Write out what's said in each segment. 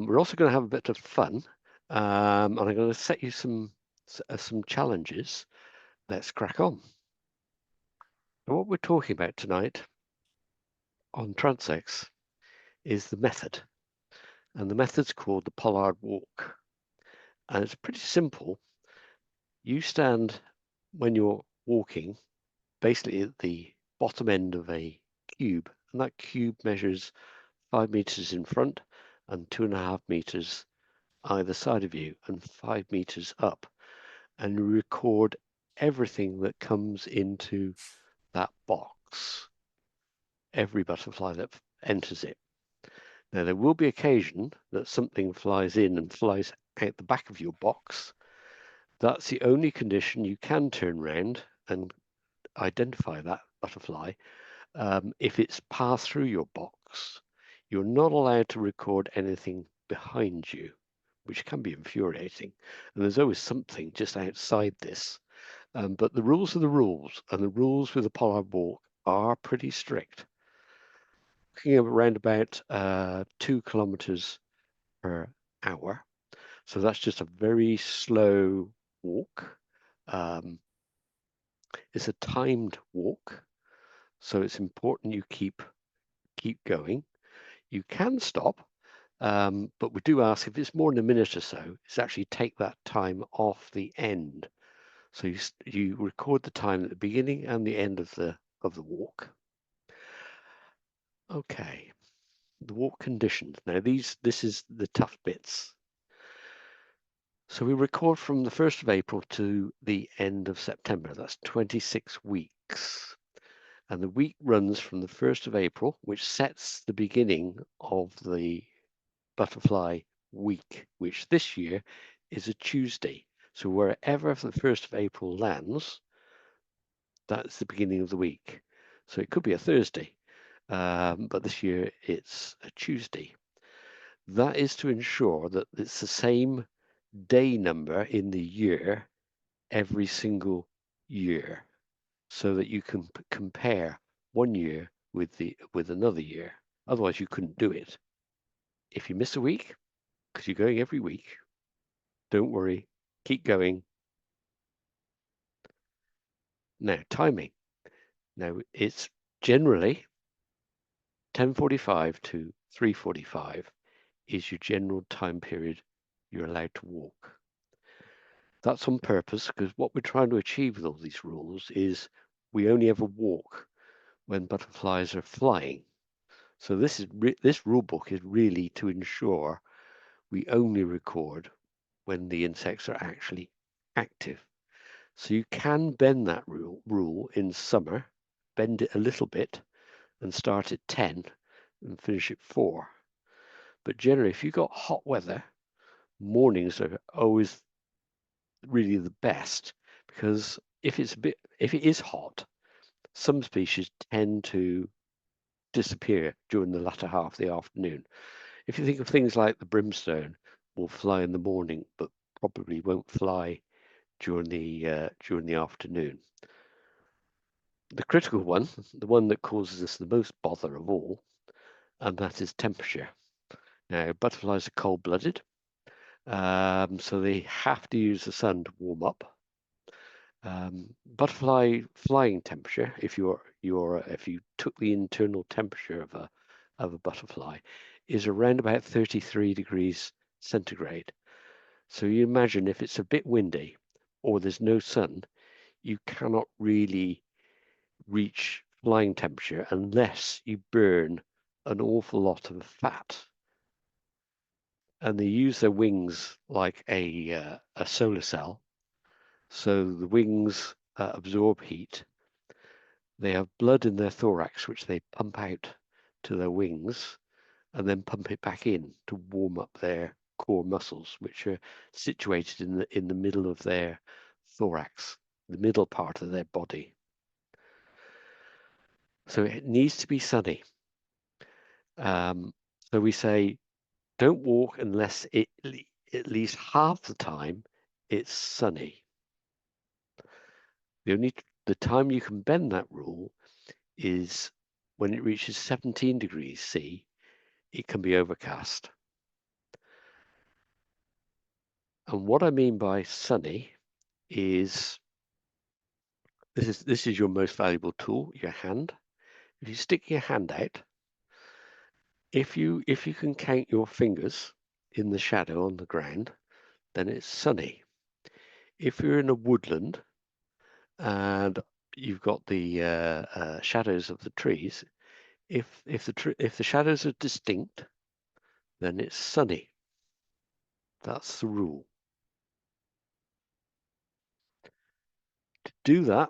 We're also going to have a bit of fun, and I'm going to set you some challenges. Let's crack on. And what we're talking about tonight on transects is the method, and the method's called the pollard walk, and it's pretty simple. You stand when you're walking basically at the bottom end of a cube, and that cube measures 5 meters in front and 2.5 meters either side of you and 5 meters up, and you record everything that comes into that box, every butterfly that enters it. Now, there will be occasion that something flies in and flies out the back of your box. That's the only condition you can turn around and identify that butterfly. If it's passed through your box, you're not allowed to record anything behind you, which can be infuriating. And there's always something just outside this. But the rules are the rules, and the rules with the pollard walk are pretty strict. Looking at around about 2 kilometers per hour. So that's just a very slow walk. It's a timed walk, so it's important you keep going. You can stop, but we do ask if it's more than a minute or so, it's actually take that time off the end. So you record the time at the beginning and the end of the walk. Okay, the walk conditions. Now this is the tough bits. So we record from the 1st of April to the end of September. That's 26 weeks. And the week runs from the 1st of April, which sets the beginning of the butterfly week, which this year is a Tuesday. So wherever the 1st of April lands, that's the beginning of the week. So it could be a Thursday, but this year it's a Tuesday. That is to ensure that it's the same day number in the year every single year, so that you can compare one year with another year. Otherwise, you couldn't do it. If you miss a week, because you're going every week, don't worry, keep going. Now, timing. Now, it's generally 10:45 to 3:45 is your general time period you're allowed to walk. That's on purpose, because what we're trying to achieve with all these rules is we only ever walk when butterflies are flying. So this rule book is really to ensure we only record when the insects are actually active. So you can bend that rule in summer, bend it a little bit and start at 10 and finish at 4. But generally, if you've got hot weather, mornings are always really the best, because if it is hot, some species tend to disappear during the latter half of the afternoon. If you think of things like the brimstone, will fly in the morning, but probably won't fly during the afternoon. The critical one, the one that causes us the most bother of all, and that is temperature. Now, butterflies are cold-blooded, so they have to use the sun to warm up. Butterfly flying temperature, if you took the internal temperature of a butterfly, is around about 33 degrees centigrade. So you imagine if it's a bit windy or there's no sun, you cannot really reach flying temperature unless you burn an awful lot of fat. And they use their wings like a solar cell. So the wings absorb heat. They have blood in their thorax, which they pump out to their wings and then pump it back in to warm up their core muscles, which are situated in the middle of their thorax, the middle part of their body. So it needs to be sunny. So we say, don't walk unless at least half the time it's sunny. The time you can bend that rule is when it reaches 17 degrees C, it can be overcast. And what I mean by sunny is this is your most valuable tool, your hand. If you stick your hand out, if you can count your fingers in the shadow on the ground, then it's sunny. If you're in a woodland and you've got the shadows of the trees, if the shadows are distinct, then it's sunny. That's the rule. To do that,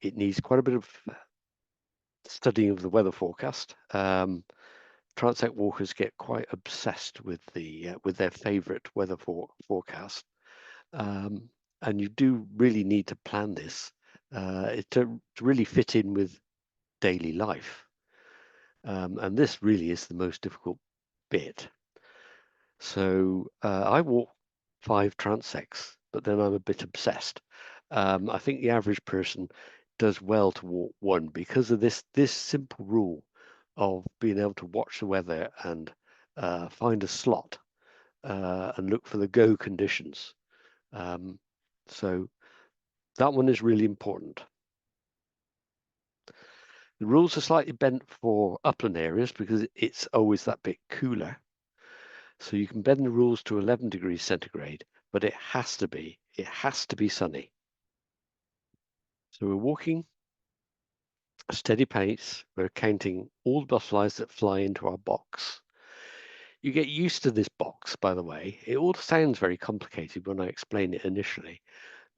it needs quite a bit of studying of the weather forecast. Transect walkers get quite obsessed with with their favourite weather forecast, um, and you do really need to plan this to really fit in with daily life. And this really is the most difficult bit. So I walk 5 transects, but then I'm a bit obsessed. I think the average person does well to walk one because of this simple rule of being able to watch the weather and find a slot and look for the go conditions. Um, so that one is really important. The rules are slightly bent for upland areas because it's always that bit cooler. So you can bend the rules to 11 degrees centigrade, but it has to be sunny. So we're walking a steady pace. We're counting all the butterflies that fly into our box. You get used to this box, by the way. It all sounds very complicated when I explain it initially,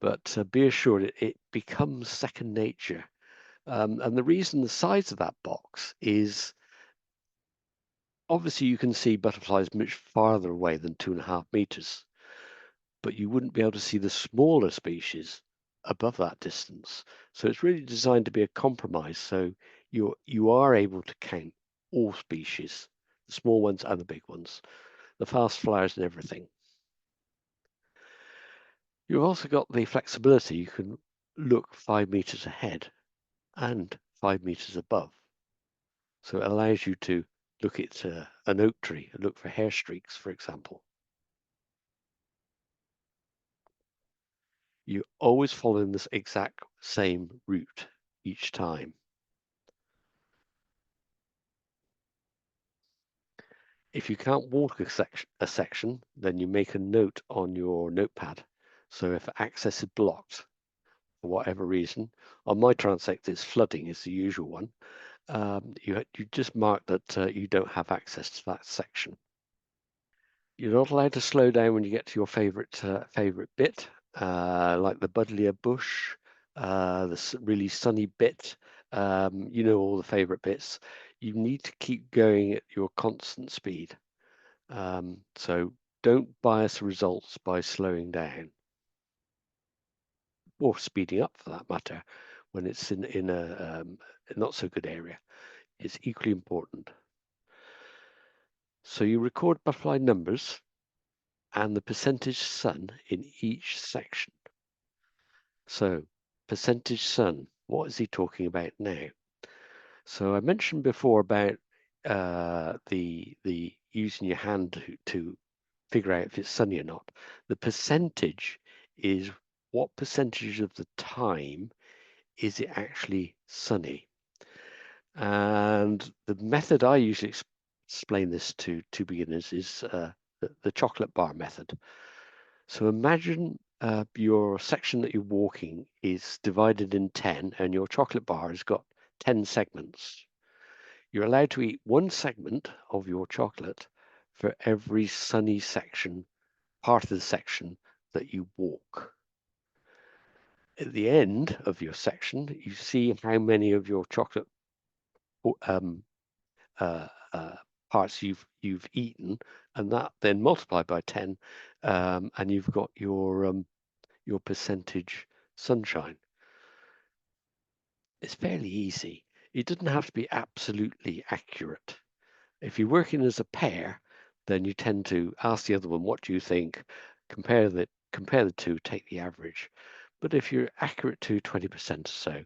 but be assured it becomes second nature. And the reason the size of that box is obviously you can see butterflies much farther away than 2.5 meters, but you wouldn't be able to see the smaller species above that distance. So it's really designed to be a compromise. So you are able to count all species, the small ones and the big ones, the fast flyers and everything. You've also got the flexibility. You can look 5 meters ahead and 5 meters above. So it allows you to look at an oak tree and look for hair streaks, for example. You always follow this exact same route each time. If you can't walk a section, then you make a note on your notepad. So if access is blocked for whatever reason, on my transect it's flooding is the usual one. You just mark that you don't have access to that section. You're not allowed to slow down when you get to your favorite bit, like the buddleia bush, the really sunny bit. All the favorite bits. You need to keep going at your constant speed. So don't bias results by slowing down or speeding up for that matter when it's in a not so good area. It's equally important. So you record butterfly numbers and the percentage sun in each section. So percentage sun, what is he talking about now? So I mentioned before about the using your hand to figure out if it's sunny or not. The percentage is what percentage of the time is it actually sunny? And the method I usually explain this to beginners is the chocolate bar method. So imagine your section that you're walking is divided in 10 and your chocolate bar has got 10 segments. You're allowed to eat one segment of your chocolate for every sunny part of the section that you walk. At the end of your section, you see how many of your chocolate um, uh, uh, parts you've eaten, and that then multiplied by 10, and you've got your percentage sunshine. It's fairly easy. It doesn't have to be absolutely accurate. If you're working as a pair, then you tend to ask the other one, what do you think? Compare the two, take the average. But if you're accurate to 20% or so,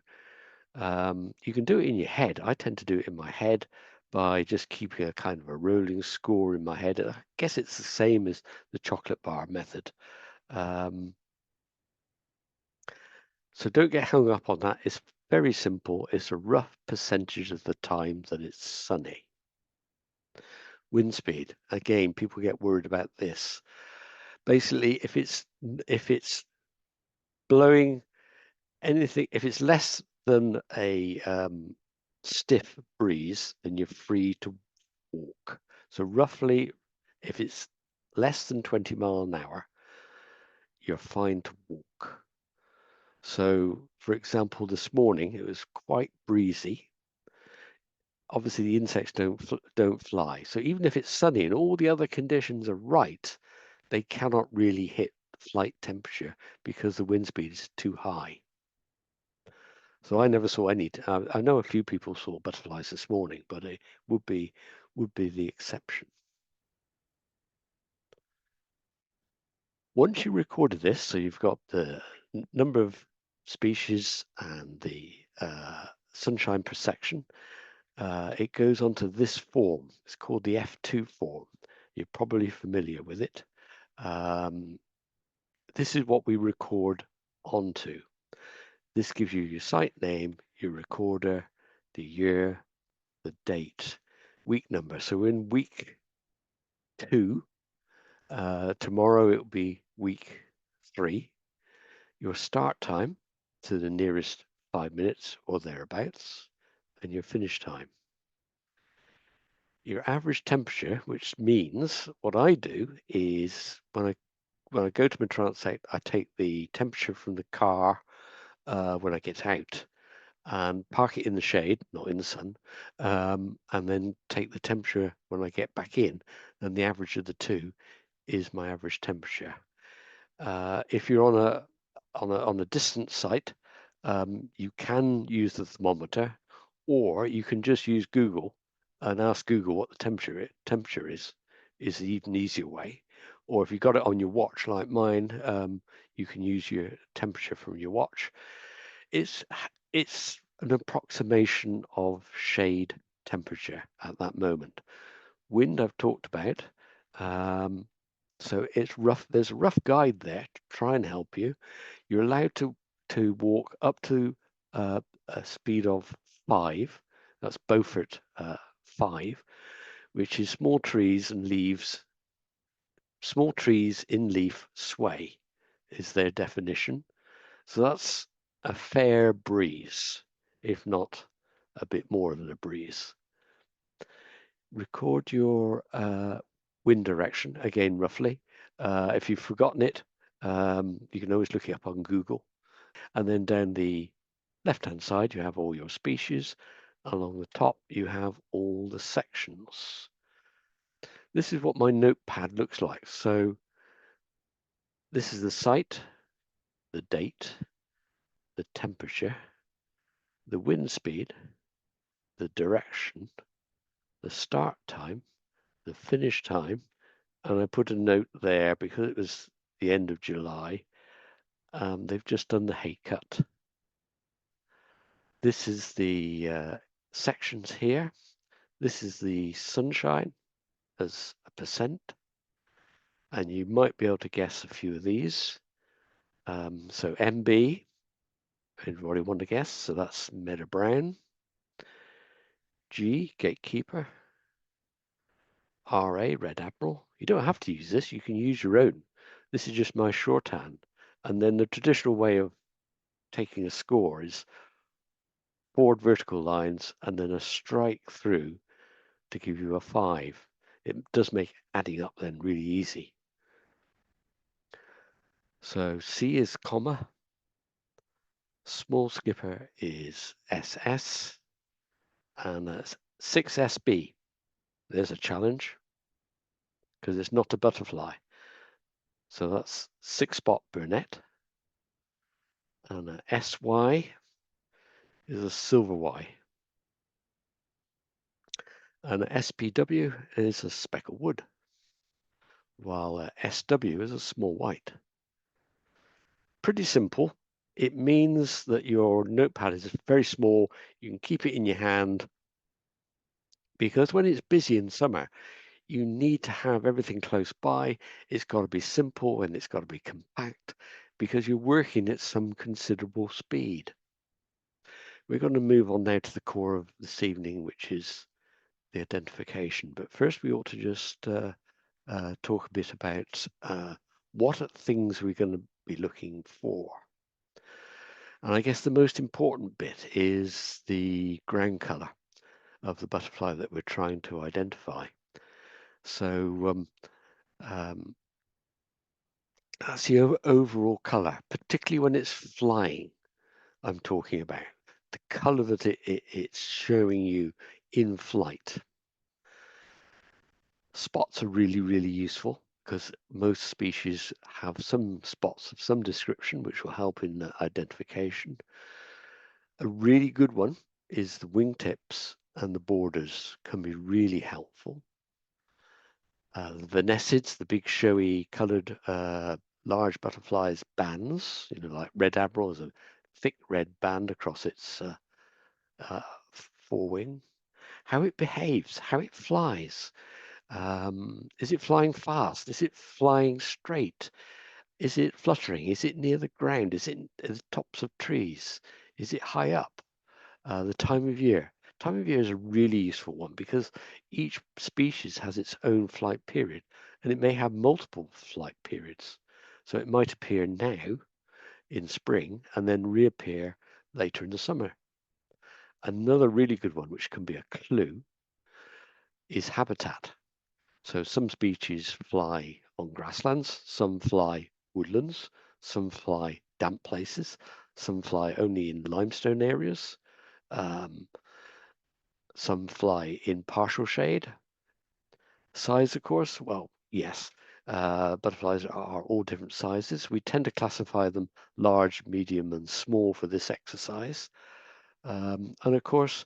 you can do it in your head. I tend to do it in my head, by just keeping a kind of a rolling score in my head. I guess it's the same as the chocolate bar method. So don't get hung up on that. It's very simple. It's a rough percentage of the time that it's sunny. Wind speed. Again, people get worried about this. Basically, if it's blowing anything, if it's less than a stiff breeze, then you're free to walk. So roughly, if it's less than 20 mile an hour, you're fine to walk. So, for example, this morning it was quite breezy. Obviously, the insects don't fly. So even if it's sunny and all the other conditions are right, they cannot really hit flight temperature because the wind speed is too high. So I never saw any. I know a few people saw butterflies this morning, but it would be the exception. Once you recorded this, so you've got the number of species and the sunshine per section, it goes onto this form. It's called the F2 form. You're probably familiar with it. This is what we record onto. This gives you your site name, your recorder, the year, the date, week number. So in week 2, tomorrow it will be week 3. Your start time to the nearest 5 minutes or thereabouts, and your finish time. Your average temperature, which means what I do is when I go to my transect, I take the temperature from the car when I get out and park it in the shade, not in the sun, and then take the temperature when I get back in, and the average of the two is my average temperature. If you're on a distant site, you can use the thermometer, or you can just use Google and ask Google what the temperature is. Is the even easier way. Or if you've got it on your watch like mine, you can use your temperature from your watch. It's an approximation of shade temperature at that moment. Wind I've talked about. So it's rough. There's a rough guide there to try and help you. You're allowed to walk up to a speed of 5. That's Beaufort 5, which is small trees and leaves. Small trees in leaf sway is their definition. So that's a fair breeze, if not a bit more than a breeze. Record your wind direction, again, roughly. If you've forgotten it, you can always look it up on Google. And then down the left-hand side, you have all your species. Along the top, you have all the sections. This is what my notepad looks like. So this is the site, the date, the temperature, the wind speed, the direction, the start time, the finish time, and I put a note there because it was the end of July. They've just done the hay cut. This is the sections here. This is the sunshine as a percent, and you might be able to guess a few of these. So MB, everybody want to guess? So that's Meadow Brown. G, Gatekeeper. RA, Red Admiral. You don't have to use this. You can use your own. This is just my shorthand. And then the traditional way of taking a score is forward vertical lines and then a strike through to give you a 5. It does make adding up then really easy. So C is comma, small skipper is SS, and that's 6SB. There's a challenge because it's not a butterfly. So that's 6-spot Burnett, and a SY is a silver Y, and a SPW is a speckled wood, while a SW is a small white. Pretty simple. It means that your notepad is very small. You can keep it in your hand because when it's busy in summer, you need to have everything close by. It's got to be simple and it's got to be compact because you're working at some considerable speed. We're going to move on now to the core of this evening, which is the identification. But first, we ought to just talk a bit about what are things we're going to be looking for. And I guess the most important bit is the ground color of the butterfly that we're trying to identify. So that's the overall color, particularly when it's flying. I'm talking about the color that it's showing you in flight. Spots are really, really useful because most species have some spots of some description which will help in identification. A really good one is the wingtips and the borders can be really helpful. The venecids, the big showy coloured large butterflies bands, like red admiral has a thick red band across its forewing. How it behaves, how it flies. Is it flying fast? Is it flying straight? Is it fluttering? Is it near the ground? Is it at the tops of trees? Is it high up? The time of year. Time of year is a really useful one because each species has its own flight period and it may have multiple flight periods. So it might appear now in spring and then reappear later in the summer. Another really good one, which can be a clue, is habitat. So some species fly on grasslands, some fly woodlands, some fly damp places, some fly only in limestone areas. Some fly in partial shade. Size, of course, well, yes. Butterflies are all different sizes. We tend to classify them large, medium, and small for this exercise. And of course,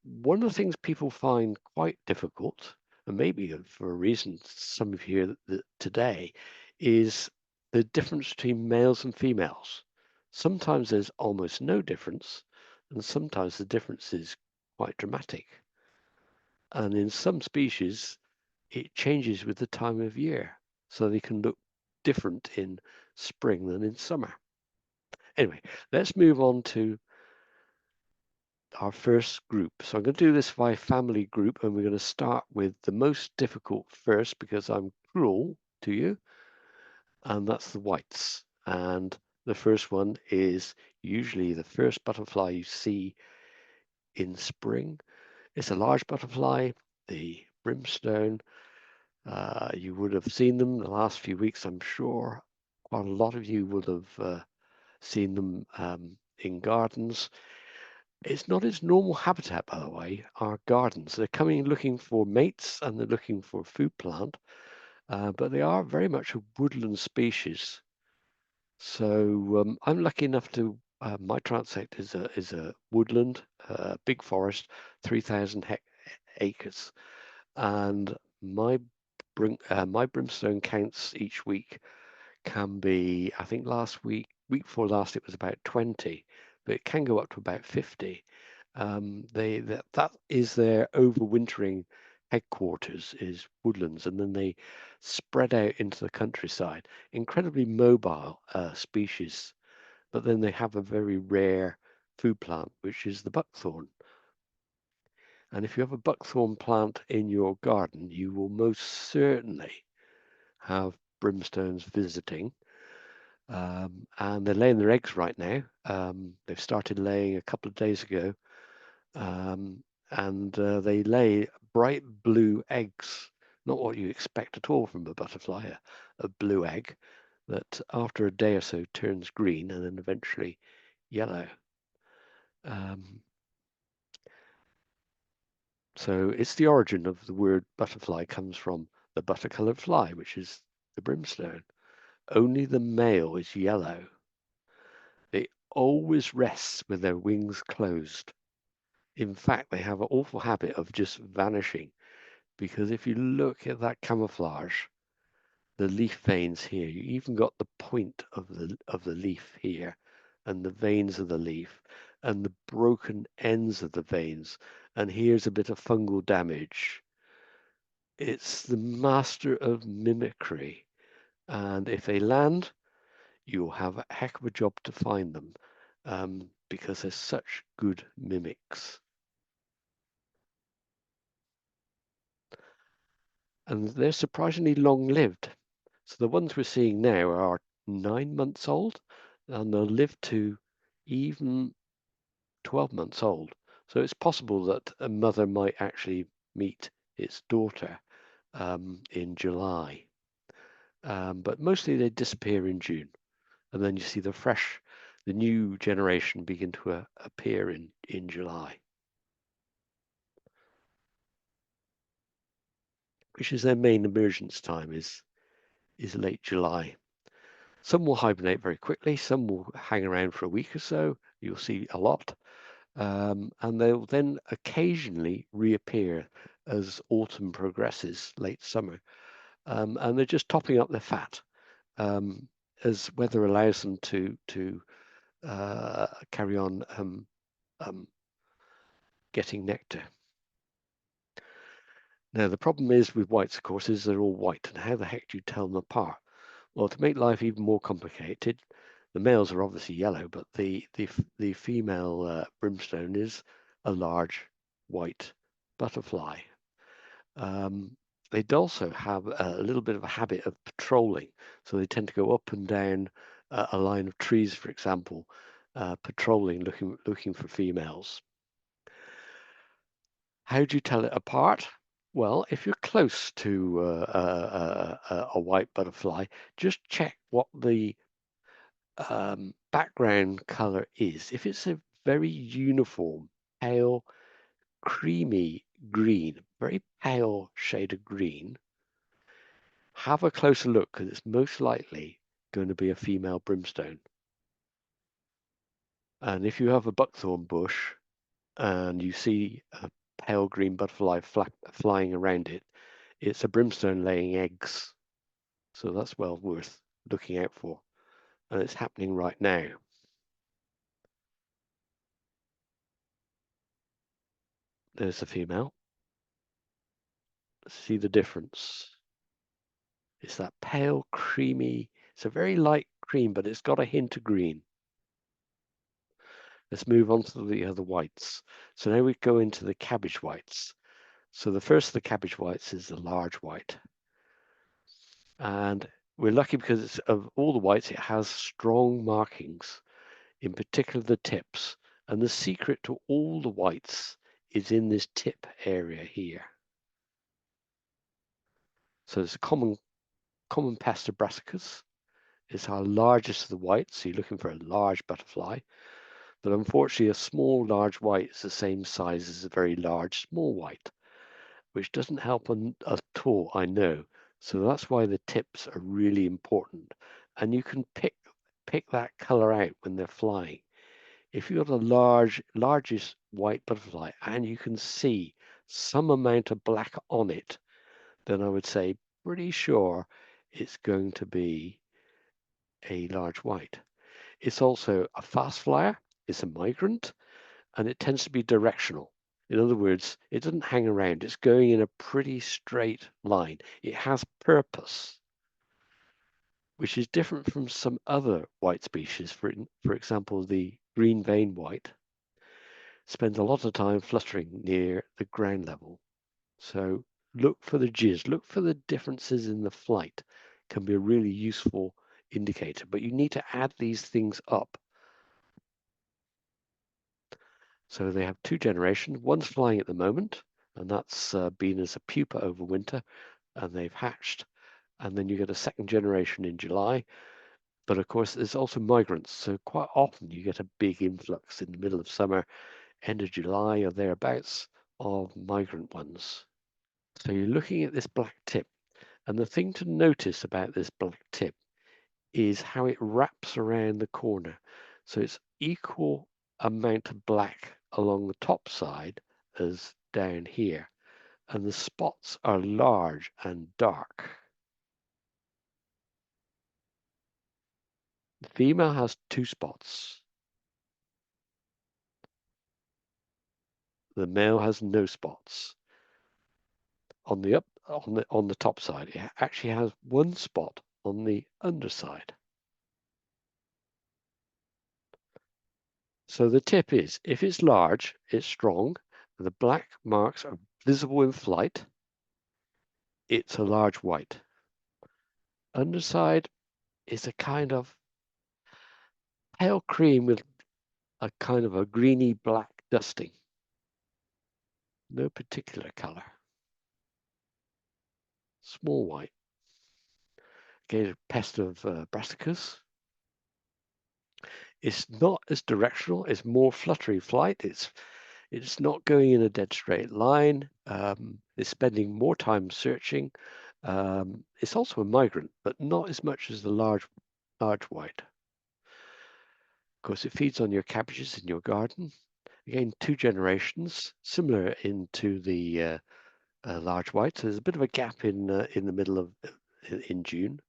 one of the things people find quite difficult, and maybe for a reason some of you here today, is the difference between males and females. Sometimes there's almost no difference, and sometimes the difference is quite dramatic. And in some species, it changes with the time of year. So they can look different in spring than in summer. Anyway, let's move on to our first group. So I'm going to do this by family group, and we're going to start with the most difficult first because I'm cruel to you, and that's the whites. And the first one is usually the first butterfly you see in spring. It's a large butterfly, the brimstone. You would have seen them the last few weeks, I'm sure. Quite a lot of you would have seen them in gardens. It's not its normal habitat, by the way, our gardens. They're coming looking for mates and they're looking for a food plant, but they are very much a woodland species. So I'm lucky enough to, my transect is a woodland, big forest, 3,000 acres. And my my brimstone counts each week can be, I think week before last, it was about 20, but it can go up to about 50. That is their overwintering headquarters is woodlands, and then they spread out into the countryside. Incredibly mobile species, but then they have a very rare food plant, which is the buckthorn. And if you have a buckthorn plant in your garden, you will most certainly have brimstones visiting. And they're laying their eggs right now. They've started laying a couple of days ago. And they lay bright blue eggs, not what you expect at all from a butterfly, a blue egg that after a day or so turns green and then eventually yellow. So it's the origin of the word butterfly comes from the butter-colored fly, which is the brimstone. Only the male is yellow. They always rest with their wings closed. In fact, they have an awful habit of just vanishing because if you look at that camouflage, the leaf veins here, you even got the point of the leaf here and the veins of the leaf, and the broken ends of the veins. And here's a bit of fungal damage. It's the master of mimicry. And if they land, you'll have a heck of a job to find them because they're such good mimics. And they're surprisingly long-lived. So the ones we're seeing now are 9 months old, and they'll live to even 12 months old. So it's possible that a mother might actually meet its daughter in July. But mostly they disappear in June. And then you see the new generation begin to appear in July, which is their main emergence time is late July. Some will hibernate very quickly. Some will hang around for a week or so. You'll see a lot. And they'll then occasionally reappear as autumn progresses, late summer. And they're just topping up their fat as weather allows them to carry on getting nectar. Now, the problem is with whites, of course, is they're all white. And how the heck do you tell them apart? Well, to make life even more complicated, the males are obviously yellow, but the female brimstone is a large white butterfly. They also have a little bit of a habit of patrolling, so they tend to go up and down a line of trees, for example, patrolling, looking for females. How do you tell it apart? Well, if you're close to a white butterfly, just check what the background color is. If it's a very uniform, pale, creamy green, very pale shade of green, have a closer look because it's most likely going to be a female brimstone. And if you have a buckthorn bush and you see a pale green butterfly flying around it, it's a brimstone laying eggs. So that's well worth looking out for. And it's happening right now. There's the female. See the difference. It's that pale, creamy, it's a very light cream, but it's got a hint of green. Let's move on to the other whites. So now we go into the cabbage whites. So the first of the cabbage whites is the large white. And we're lucky because it's, of all the whites, it has strong markings, in particular the tips. And the secret to all the whites is in this tip area here. So it's a common pest of brassicas. It's our largest of the whites, so you're looking for a large butterfly. But unfortunately, a small large white is the same size as a very large small white, which doesn't help at all, I know. So that's why the tips are really important. And you can pick that color out when they're flying. If you've got a largest white butterfly and you can see some amount of black on it, then I would say pretty sure it's going to be a large white. It's also a fast flyer, it's a migrant, and it tends to be directional. In other words, it doesn't hang around, it's going in a pretty straight line. It has purpose, which is different from some other white species. For example, the green vein white spends a lot of time fluttering near the ground level. So look for the jizz, look for the differences in the flight, can be a really useful indicator, but you need to add these things up. So they have two generations. One's flying at the moment, and that's been as a pupa over winter, and they've hatched. And then you get a second generation in July. But of course, there's also migrants. So quite often you get a big influx in the middle of summer, end of July or thereabouts, of migrant ones. So you're looking at this black tip. And the thing to notice about this black tip is how it wraps around the corner. So it's equal amount of black along the top side as down here. And the spots are large and dark. The female has 2 spots. The male has no spots. On the top side, it actually has one spot on the underside. So the tip is, if it's large, it's strong, and the black marks are visible in flight, it's a large white. Underside is a kind of pale cream with a kind of a greeny black dusting. No particular color. Small white. Again, pest of brassicas. It's not as directional. It's more fluttery flight. It's not going in a dead straight line. It's spending more time searching. It's also a migrant, but not as much as the large white. Of course, it feeds on your cabbages in your garden. Again, 2 generations, similar into the large white. So there's a bit of a gap in the middle of in June.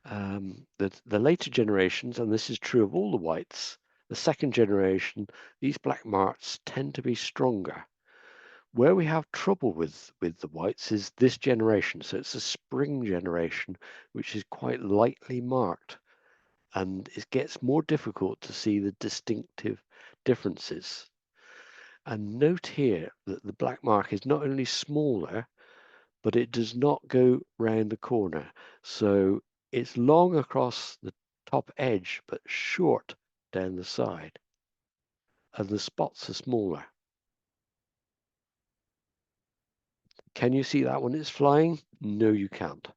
The later generations, and this is true of all the whites, the second generation, these black marks tend to be stronger. Where we have trouble with the whites is this generation. So it's a spring generation, which is quite lightly marked, and it gets more difficult to see the distinctive differences. And note here that the black mark is not only smaller, but it does not go round the corner. So it's long across the top edge, but short down the side. And the spots are smaller. Can you see that when it's flying? No, you can't.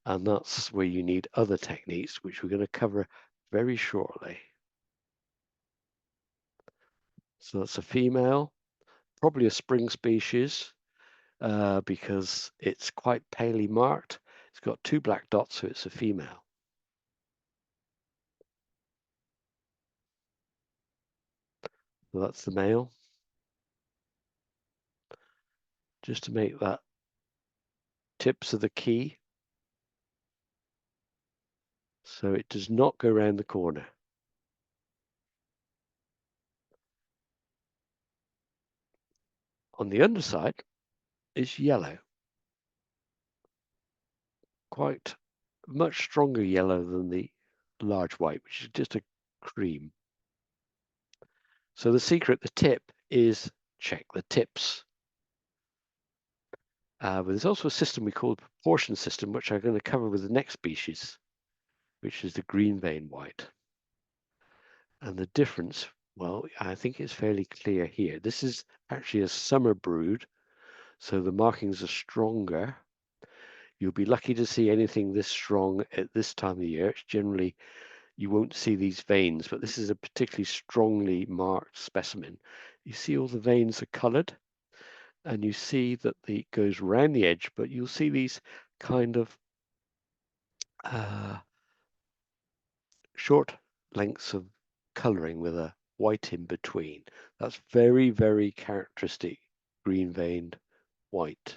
And that's where you need other techniques, which we're going to cover very shortly. So that's a female, probably a spring species, because it's quite palely marked. It's got 2 black dots, so it's a female. So that's the male. Just to make that tips are the key. So it does not go round the corner. On the underside is yellow. Quite much stronger yellow than the large white, which is just a cream. So the secret, the tip, is check the tips. But there's also a system we call the proportion system, which I'm going to cover with the next species, which is the green vein white. And the difference, well, I think it's fairly clear here. This is actually a summer brood, so the markings are stronger. You'll be lucky to see anything this strong at this time of year. It's generally, you won't see these veins, but this is a particularly strongly marked specimen. You see all the veins are colored, and you see that it goes around the edge, but you'll see these kind of short lengths of coloring with a white in between. That's very, very characteristic green veined white.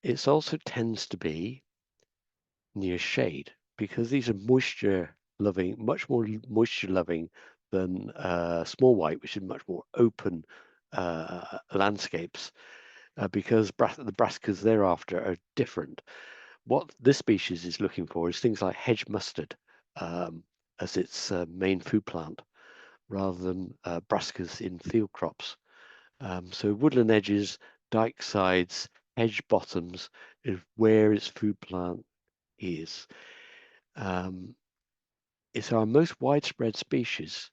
It also tends to be near shade because these are moisture loving, much more moisture loving than small white, which is much more open landscapes, because the brassicas thereafter are different. What this species is looking for is things like hedge mustard as its main food plant, rather than brassicas in field crops. So woodland edges, dike sides, hedge bottoms is where its food plant is. It's our most widespread species,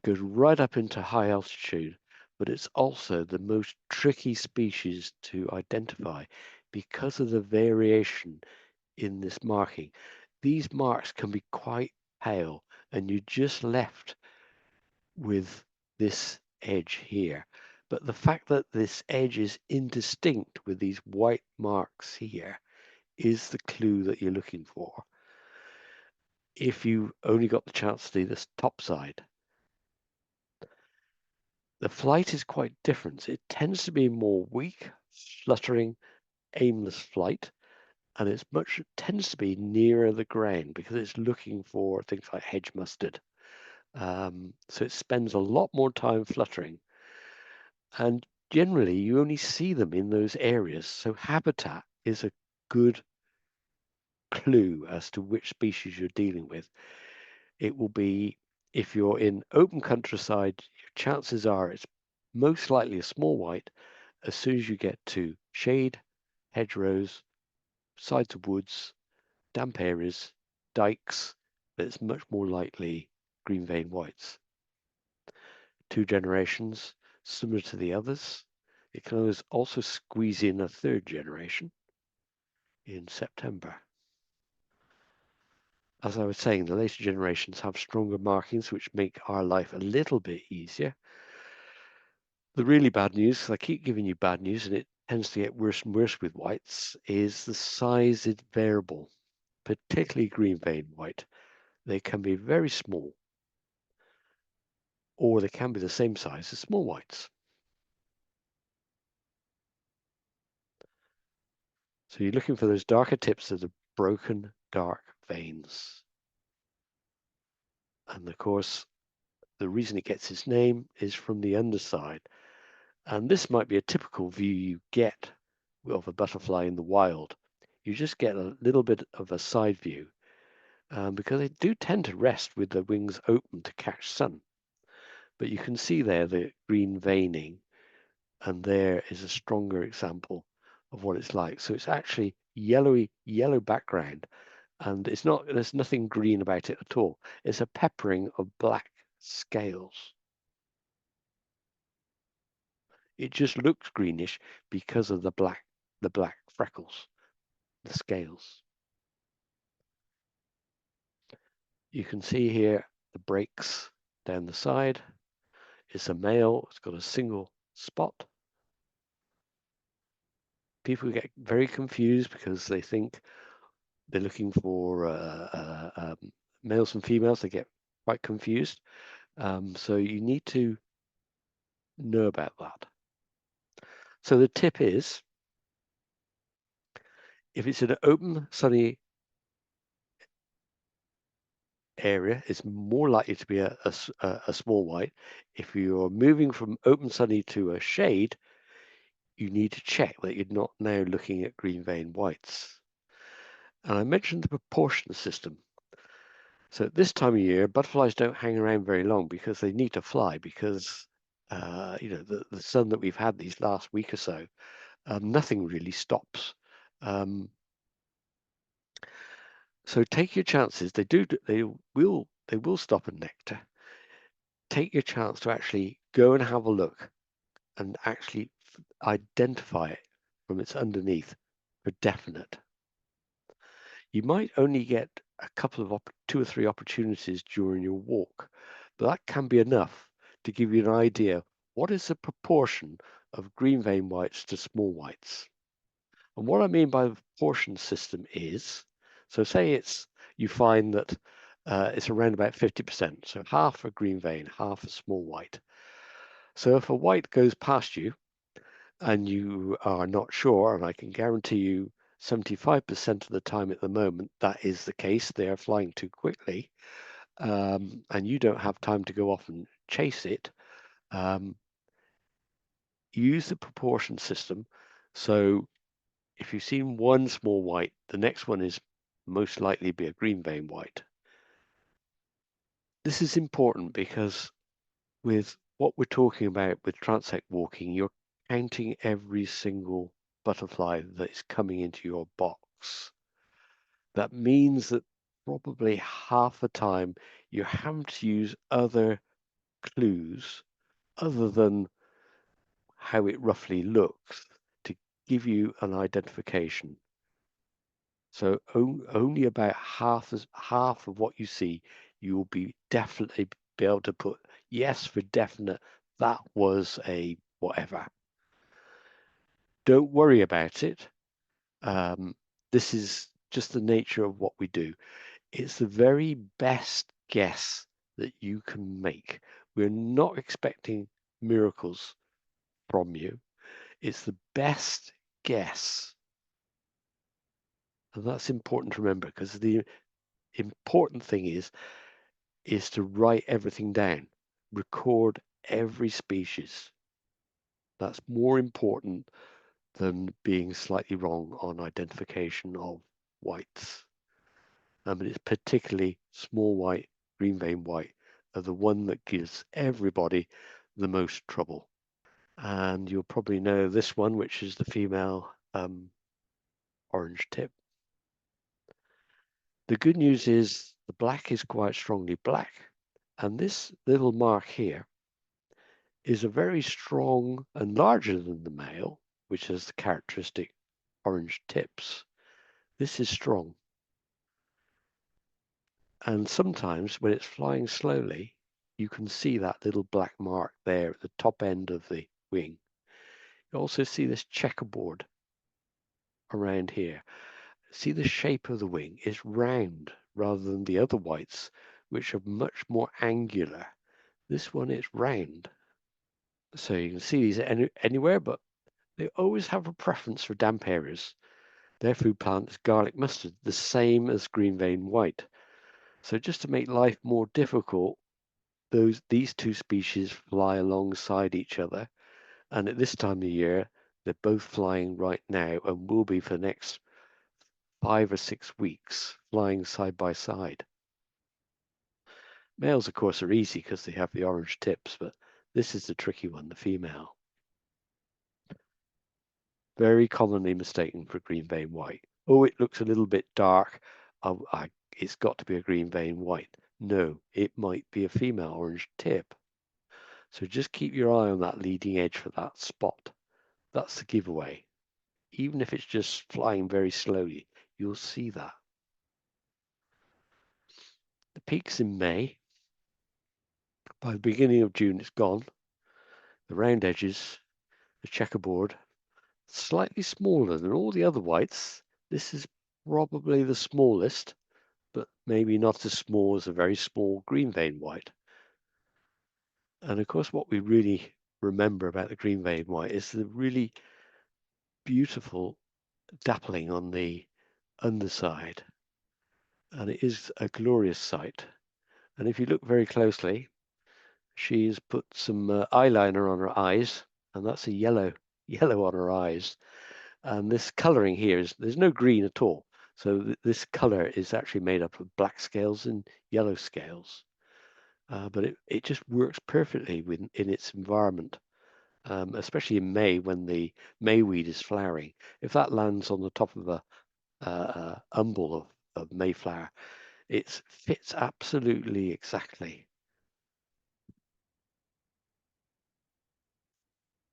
goes right up into high altitude, but it's also the most tricky species to identify because of the variation in this marking. These marks can be quite pale, and you're just left with this edge here. But the fact that this edge is indistinct with these white marks here is the clue that you're looking for if you only got the chance to see this top side. The flight is quite different. It tends to be more weak, fluttering, aimless flight, and it tends to be nearer the ground because it's looking for things like hedge mustard. So it spends a lot more time fluttering. And generally, you only see them in those areas. So habitat is a good clue as to which species you're dealing with. It will be, if you're in open countryside, your chances are it's most likely a small white. As soon as you get to shade, hedgerows, sides of woods, damp areas, dikes, it's much more likely green vein whites. 2 generations, similar to the others. It can also squeeze in a 3rd generation in September. As I was saying, the later generations have stronger markings, which make our life a little bit easier. The really bad news, I keep giving you bad news, and it tends to get worse and worse with whites, is the size is variable, particularly green vein white. They can be very small, or they can be the same size as small whites. So you're looking for those darker tips of the broken dark veins. And of course, the reason it gets its name is from the underside. And this might be a typical view you get of a butterfly in the wild. You just get a little bit of a side view because they do tend to rest with the wings open to catch sun. But you can see there the green veining, and there is a stronger example of what it's like. So it's actually yellow background, and there's nothing green about it at all. It's a peppering of black scales. It just looks greenish because of the black freckles, the scales. You can see here the breaks down the side. It's a male, it's got a single spot. People get very confused because they think they're looking for males and females. They get quite confused. So you need to know about that. So the tip is, if it's an open, sunny area, it's more likely to be a small white. If you're moving from open sunny to a shade, you need to check that you're not now looking at green vein whites. And I mentioned the proportion system. So at this time of year, butterflies don't hang around very long because they need to fly because the sun that we've had these last week or so, nothing really stops. So take your chances. They will stop at nectar. Take your chance to actually go and have a look and actually identify it from its underneath for definite. You might only get a couple of 2 or 3 opportunities during your walk, but that can be enough to give you an idea what is the proportion of green vein whites to small whites. And what I mean by the proportion system is, so say you find that it's around about 50%, so half a green vein, half a small white. So if a white goes past you and you are not sure, and I can guarantee you 75% of the time at the moment that is the case, they are flying too quickly, and you don't have time to go off and chase it, use the proportion system. So if you've seen one small white, the next one is most likely be a green vein white. This is important because with what we're talking about with transect walking, you're counting every single butterfly that is coming into your box. That means that probably half the time you have to use other clues other than how it roughly looks to give you an identification. So only about half of what you see, you will definitely be able to put yes for definite. That was a whatever. Don't worry about it. This is just the nature of what we do. It's the very best guess that you can make. We're not expecting miracles from you. It's the best guess. And that's important to remember because the important thing is is to write everything down, record every species. That's more important than being slightly wrong on identification of whites. I mean, it's particularly small white, green vein white, are the one that gives everybody the most trouble. And you'll probably know this one, which is the female orange tip. The good news is the black is quite strongly black. And this little mark here is a very strong and larger than the male, which has the characteristic orange tips. This is strong. And sometimes when it's flying slowly, you can see that little black mark there at the top end of the wing. You also see this checkerboard around here. See the shape of the wing is round rather than the other whites, which are much more angular. This one is round. So you can see these anywhere, but they always have a preference for damp areas. Their food plant is garlic mustard, the same as green vein white. So just to make life more difficult, these two species fly alongside each other, and at this time of year they're both flying right now and will be for the next 5 or 6 weeks, flying side by side. Males, of course, are easy because they have the orange tips, but this is the tricky one, the female. Very commonly mistaken for green vein white. Oh, it looks a little bit dark. It's got to be a green vein white. No, it might be a female orange tip. So just keep your eye on that leading edge for that spot. That's the giveaway. Even if it's just flying very slowly, you'll see that. The peak's in May. By the beginning of June, it's gone. The round edges, the checkerboard, slightly smaller than all the other whites. This is probably the smallest, but maybe not as small as a very small green vein white. And of course, what we really remember about the green vein white is the really beautiful dappling on the underside. And it is a glorious sight. And if you look very closely, she's put some eyeliner on her eyes, and that's a yellow on her eyes. And this coloring here is, there's no green at all. So this color is actually made up of black scales and yellow scales. But it just works perfectly in its environment, especially in May when the mayweed is flowering. If that lands on the top of a umbel of mayflower, it fits absolutely exactly.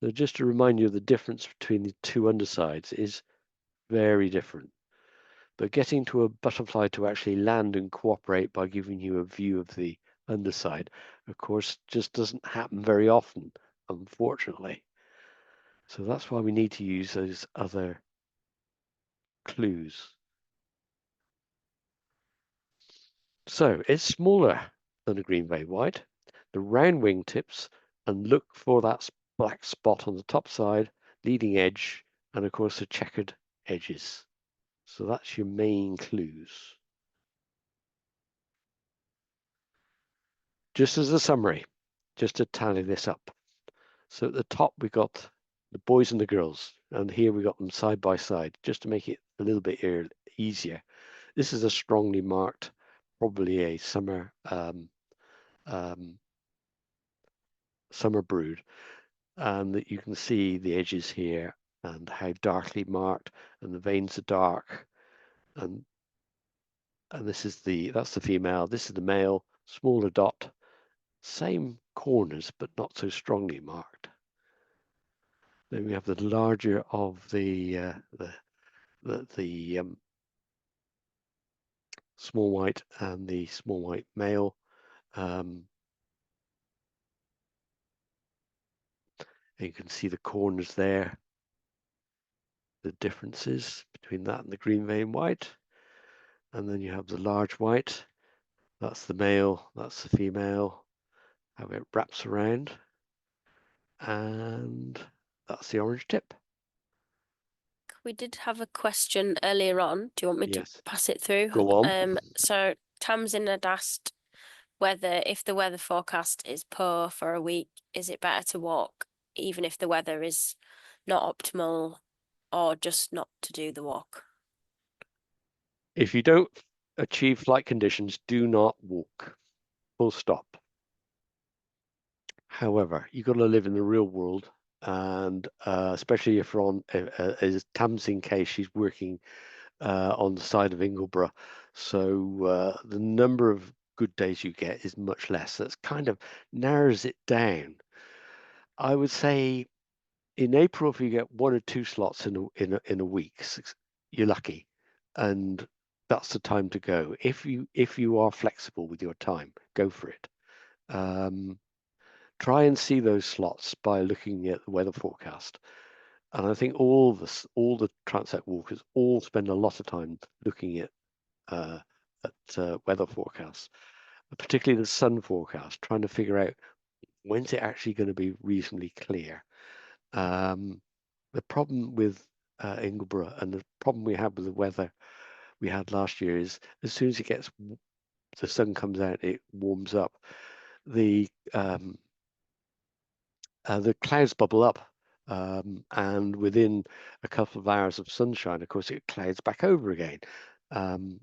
So just to remind you of the difference between the two undersides is very different. But getting to a butterfly to actually land and cooperate by giving you a view of the underside, of course, just doesn't happen very often, unfortunately. So that's why we need to use those other clues. So it's smaller than a green vein white. The round wingtips, and look for that black spot on the top side, leading edge, and of course the checkered edges. So that's your main clues. Just as a summary, just to tally this up. So at the top we got the boys and the girls, and here we got them side by side, just to make it a little bit easier. This is a strongly marked, probably a summer summer brood, and that you can see the edges here and how darkly marked, and the veins are dark, and that's the female. This is the male, smaller dot, same corners but not so strongly marked. Then we have the larger of the small white and the small white male. And you can see the corners there, the differences between that and the green vein white. And then you have the large white. That's the male, that's the female, how it wraps around. And that's the orange tip. We did have a question earlier on. Do you want me Yes. to pass it through? Go on. So Tamsin had asked, whether if the weather forecast is poor for a week, is it better to walk even if the weather is not optimal, or just not to do the walk? If you don't achieve flight conditions, do not walk. Full stop. However, you've got to live in the real world, and especially if you're on, as Tamsin case, she's working on the side of Ingleborough, so the number of good days you get is much less. That's kind of narrows it down. I would say in April, if you get 1 or 2 slots in a week, you're lucky, and that's the time to go. If you are flexible with your time, go for it. Try and see those slots by looking at the weather forecast. And I think all the transect walkers all spend a lot of time looking at weather forecasts, particularly the sun forecast, trying to figure out when's it actually going to be reasonably clear. The problem with Ingleborough and the problem we had with the weather we had last year is as soon as the sun comes out, it warms up. The clouds bubble up, and within a couple of hours of sunshine, of course, it clouds back over again,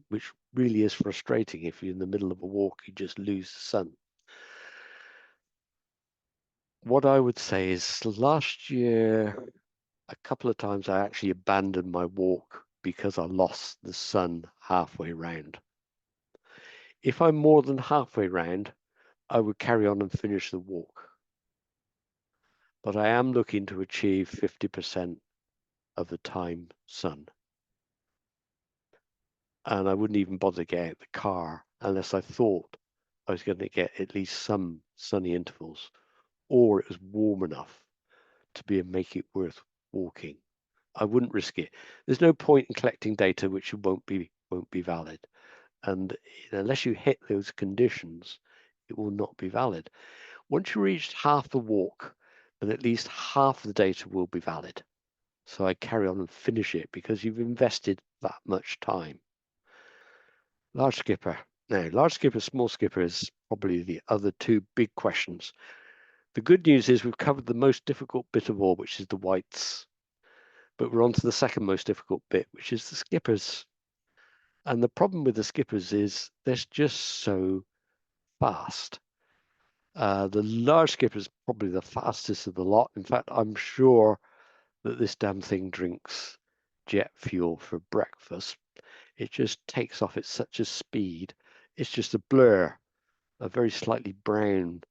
which really is frustrating. If you're in the middle of a walk, you just lose the sun. What I would say is last year, a couple of times I actually abandoned my walk because I lost the sun halfway round. If I'm more than halfway round, I would carry on and finish the walk. But I am looking to achieve 50% of the time sun. And I wouldn't even bother to get out the car unless I thought I was going to get at least some sunny intervals, or it was warm enough to make it worth walking. I wouldn't risk it. There's no point in collecting data which won't be valid, and unless you hit those conditions, it will not be valid. Once you reach half the walk, then at least half the data will be valid. So I carry on and finish it because you've invested that much time. Large skipper. Now, large skipper, small skipper is probably the other two big questions. The good news is we've covered the most difficult bit of all, which is the whites. But we're on to the second most difficult bit, which is the skippers. And the problem with the skippers is they're just so fast. The large skipper is probably the fastest of the lot. In fact, I'm sure that this damn thing drinks jet fuel for breakfast. It just takes off at such a speed. It's just a blur, a very slightly brown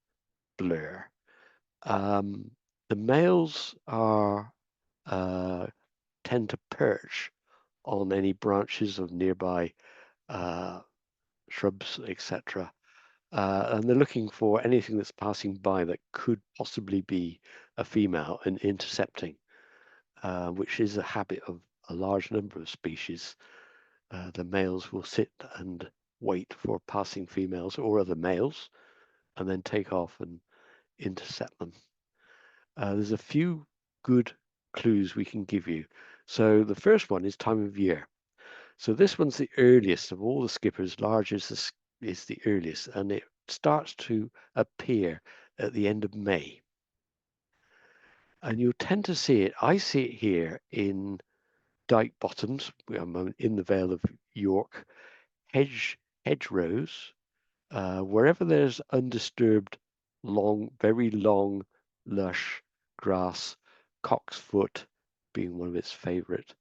blur. The males are tend to perch on any branches of nearby shrubs, etc. And they're looking for anything that's passing by that could possibly be a female and intercepting, which is a habit of a large number of species. The males will sit and wait for passing females or other males and then take off and intercept them. There's a few good clues we can give you. So the first one is time of year. So this one's the earliest of all the skippers. Large is the earliest, and it starts to appear at the end of May. And you'll tend to see it. I see it here in Dyke Bottoms. I'm in the Vale of York, hedgerows, wherever there's undisturbed, very long, lush grass, cock's foot being one of its favorite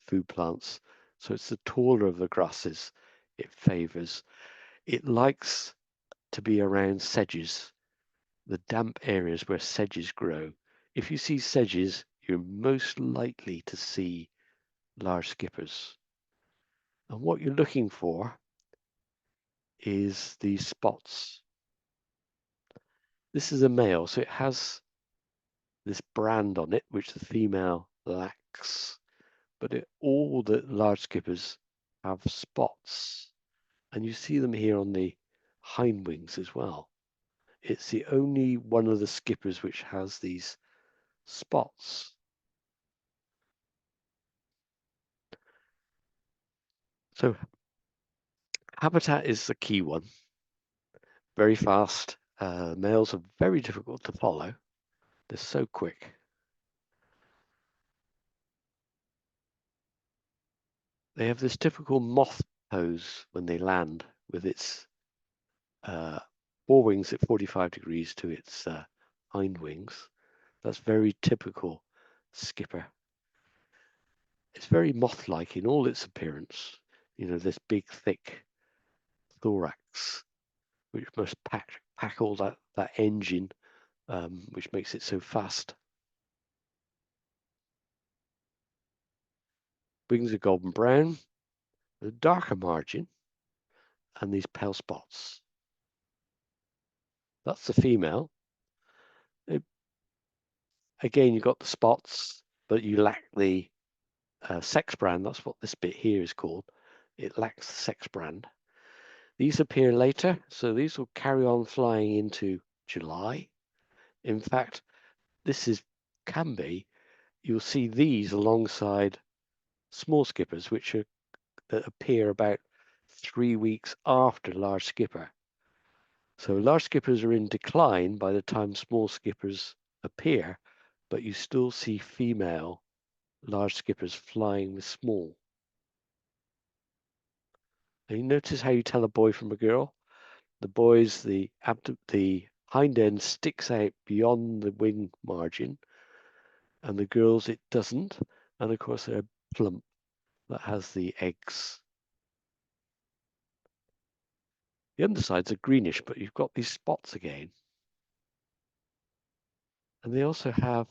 food plants. So it's the taller of the grasses it favors. It likes to be around sedges, the damp areas where sedges grow. If you see sedges, you're most likely to see large skippers. And what you're looking for is these spots. This is a male, so it has this brand on it, which the female lacks. But all the large skippers have spots. And you see them here on the hind wings as well. It's the only one of the skippers which has these spots. So habitat is the key one. very fast. Males are very difficult to follow. They're so quick. They have this typical moth pose when they land, with its forewings at 45 degrees to its hind wings. That's very typical skipper. It's very moth-like in all its appearance. You know, this big, thick thorax, which must pack all that engine, which makes it so fast. Wings are golden brown, with a darker margin, and these pale spots. That's the female. Again, you've got the spots, but you lack the sex brand. That's what this bit here is called. It lacks the sex brand. These appear later, so these will carry on flying into July. In fact, can be, you'll see these alongside small skippers, that appear about 3 weeks after large skipper. So large skippers are in decline by the time small skippers appear, but you still see female large skippers flying with small. And you notice how you tell a boy from a girl? The boys, the hind end sticks out beyond the wing margin, and the girls it doesn't. And of course, they're plump, that has the eggs. The undersides are greenish, but you've got these spots again. And they also have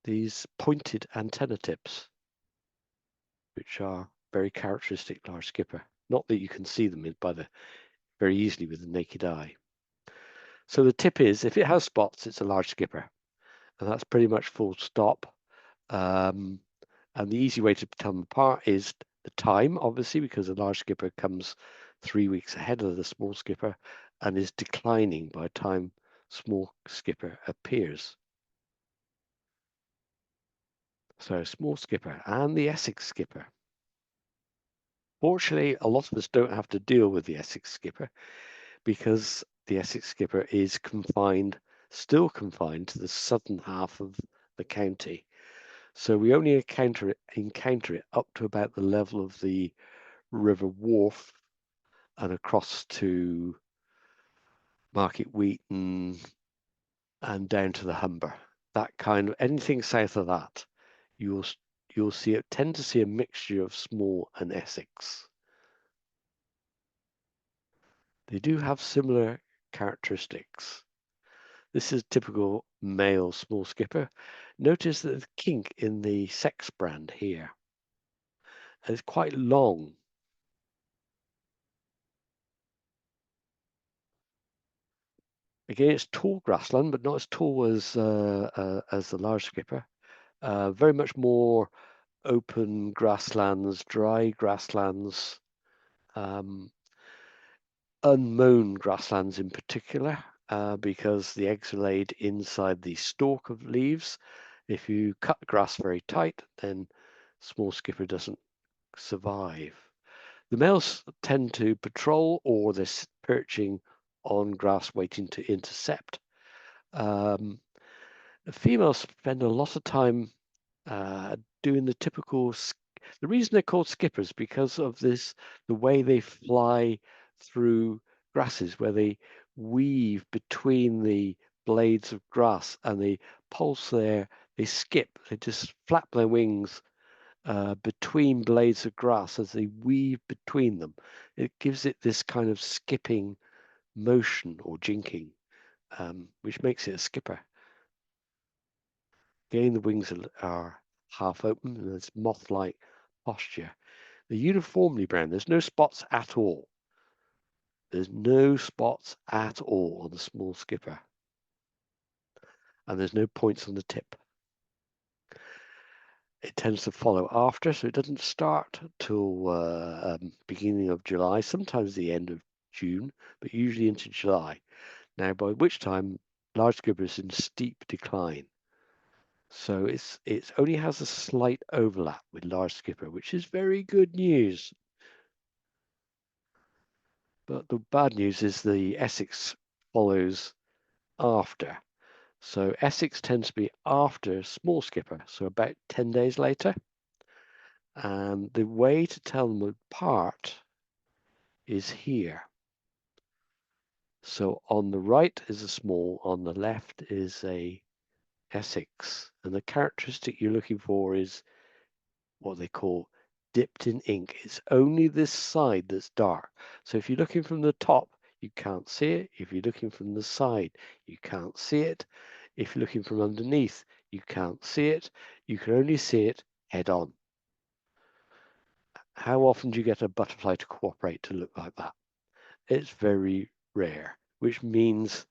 these pointed antenna tips, which are very characteristic large skipper. Not that you can see them very easily with the naked eye. So the tip is, if it has spots, it's a large skipper, and that's pretty much full stop. And the easy way to tell them apart is the time, obviously, because a large skipper comes 3 weeks ahead of the small skipper and is declining by the time small skipper appears. So small skipper and the Essex skipper. Fortunately, a lot of us don't have to deal with the Essex skipper because the Essex skipper is still confined to the southern half of the county. So we only encounter it up to about the level of the River Wharfe and across to Market Wheaton and down to the Humber. That kind of anything south of that, you'll tend to see a mixture of small and Essex. They do have similar characteristics. This is typical male small skipper. Notice that the kink in the sex brand here is quite long. Again, it's tall grassland, but not as tall as the large skipper. Very much more open grasslands, dry grasslands, unmown grasslands in particular, because the eggs are laid inside the stalk of leaves. If you cut the grass very tight, then small skipper doesn't survive. The males tend to patrol, or they're perching on grass waiting to intercept. The females spend a lot of time doing the typical. The reason they're called skippers because of the way they fly through grasses, where they weave between the blades of grass and they pulse there. They skip. They just flap their wings between blades of grass as they weave between them. It gives it this kind of skipping motion or jinking, which makes it a skipper. Again, the wings are half open and it's moth-like posture. They're uniformly brown. There's no spots at all. There's no spots at all on the small skipper. And there's no points on the tip. It tends to follow after, so it doesn't start till beginning of July, sometimes the end of June, but usually into July. Now, by which time large skipper is in steep decline. So it only has a slight overlap with large skipper, which is very good news. But the bad news is the Essex follows after. So Essex tends to be after small skipper, so about 10 days later. And the way to tell them apart is here. So on the right is a small, on the left is a Essex. And the characteristic you're looking for is what they call dipped in ink. It's only this side that's dark. So if you're looking from the top, you can't see it. If you're looking from the side, you can't see it. If you're looking from underneath, you can't see it. You can only see it head on. How often do you get a butterfly to cooperate to look like that? It's very rare, which means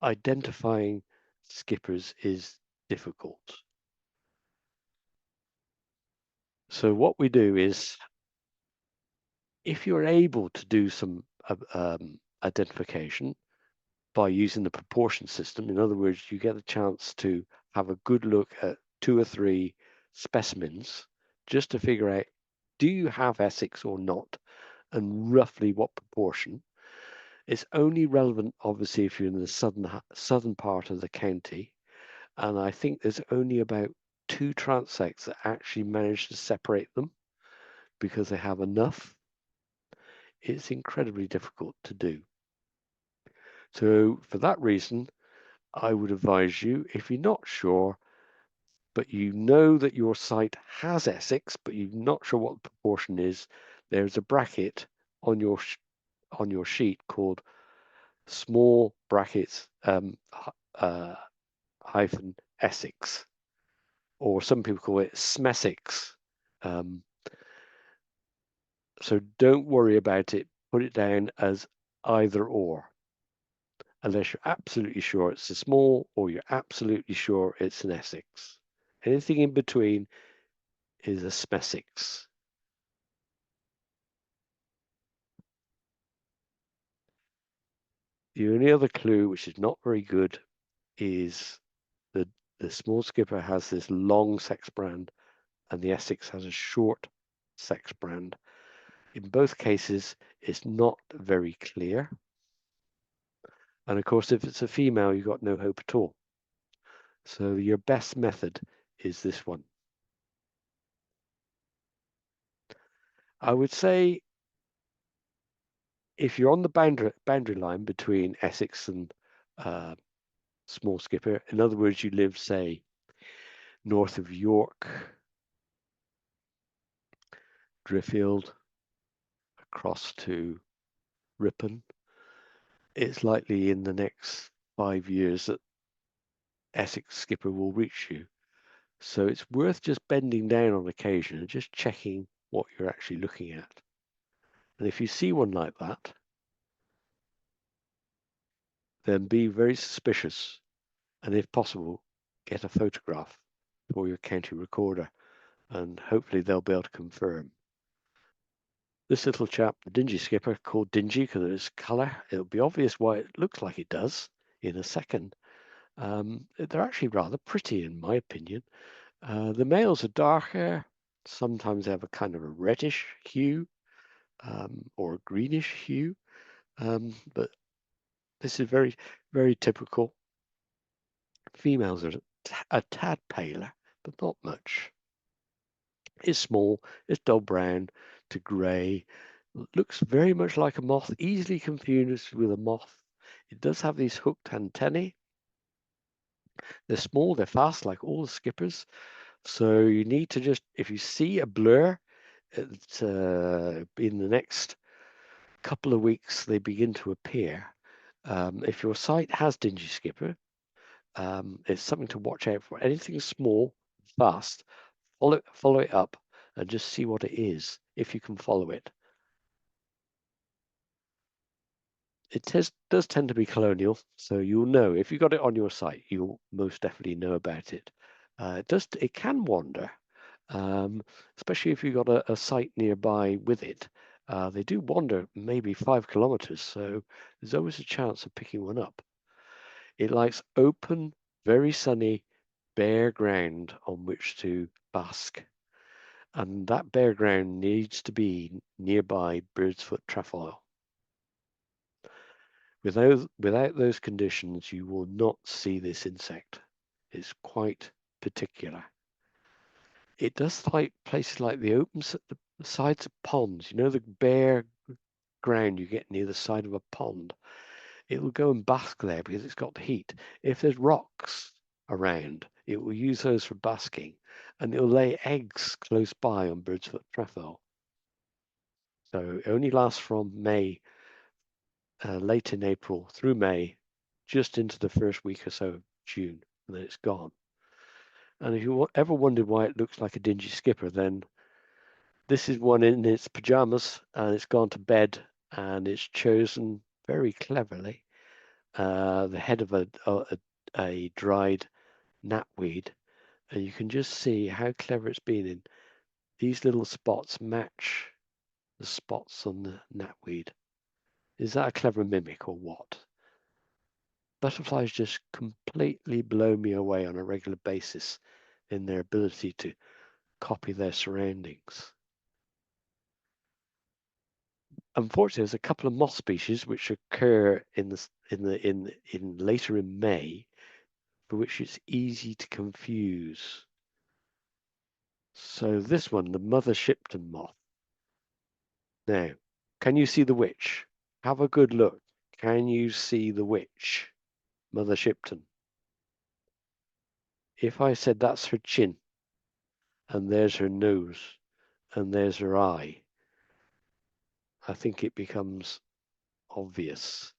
identifying skippers is difficult. So what we do is, if you're able to do some identification by using the proportion system, in other words, you get a chance to have a good look at 2 or 3 specimens just to figure out, do you have Essex or not, and roughly what proportion. It's only relevant, obviously, if you're in the southern part of the county, and I think there's only about 2 transects that actually manage to separate them because they have enough. It's incredibly difficult to do. So for that reason, I would advise you, if you're not sure, but you know that your site has Essex, but you're not sure what the proportion is, there's a bracket on your sheet called small brackets hyphen Essex, or some people call it Smessex. So don't worry about it. Put it down as either or, unless you're absolutely sure it's a small or you're absolutely sure it's an Essex. Anything in between is a Smessex. The only other clue, which is not very good, is the small skipper has this long sex brand and the Essex has a short sex brand. In both cases, it's not very clear. And of course, if it's a female, you've got no hope at all. So your best method is this one. I would say if you're on the boundary line between Essex and small skipper, in other words, you live, say, north of York, Driffield, across to Ripon, it's likely in the next 5 years that Essex skipper will reach you. So it's worth just bending down on occasion and just checking what you're actually looking at. And if you see one like that, then be very suspicious, and if possible, get a photograph for your county recorder, and hopefully they'll be able to confirm. This little chap, the dingy skipper, called dingy because of his colour, it'll be obvious why it looks like it does in a second. They're actually rather pretty, in my opinion. The males are darker. Sometimes they have a kind of a reddish hue or a greenish hue, but this is very, very typical. Females are a tad paler, but not much. It's small, it's dull brown to grey, looks very much like a moth, easily confused with a moth. It does have these hooked antennae. They're small, they're fast, like all the skippers. So you need to just, if you see a blur, it's, in the next couple of weeks, they begin to appear. If your site has dingy skipper, it's something to watch out for. Anything small, fast, follow it up and just see what it is, if you can follow it. It does tend to be colonial, so you'll know. If you got it on your site, you'll most definitely know about it. It can wander, especially if you've got a site nearby with it. They do wander maybe 5 kilometers, so there's always a chance of picking one up. It likes open, very sunny, bare ground on which to bask. And that bare ground needs to be nearby bird's foot trefoil. Without those conditions, you will not see this insect. It's quite particular. It does like places like the the sides of ponds. You know, the bare ground you get near the side of a pond. It will go and bask there because it's got the heat. If there's rocks around, it will use those for basking, and it will lay eggs close by on bird's foot trefoil. So it only lasts from May, late in April through May, just into the first week or so of June, and then it's gone. And if you ever wondered why it looks like a dingy skipper, then this is one in its pajamas, and it's gone to bed, and it's chosen very cleverly the head of a dried knapweed, and you can just see how clever it's been in these little spots match the spots on the knapweed. Is that a clever mimic or what? Butterflies just completely blow me away on a regular basis in their ability to copy their surroundings. Unfortunately, there's a couple of moth species which occur in later in May, for which it's easy to confuse. So this one, the mother Shipton moth. Now, can you see the witch? Have a good look. Can you see the witch, Mother Shipton? If I said that's her chin, and there's her nose, and there's her eye, I think it becomes obvious.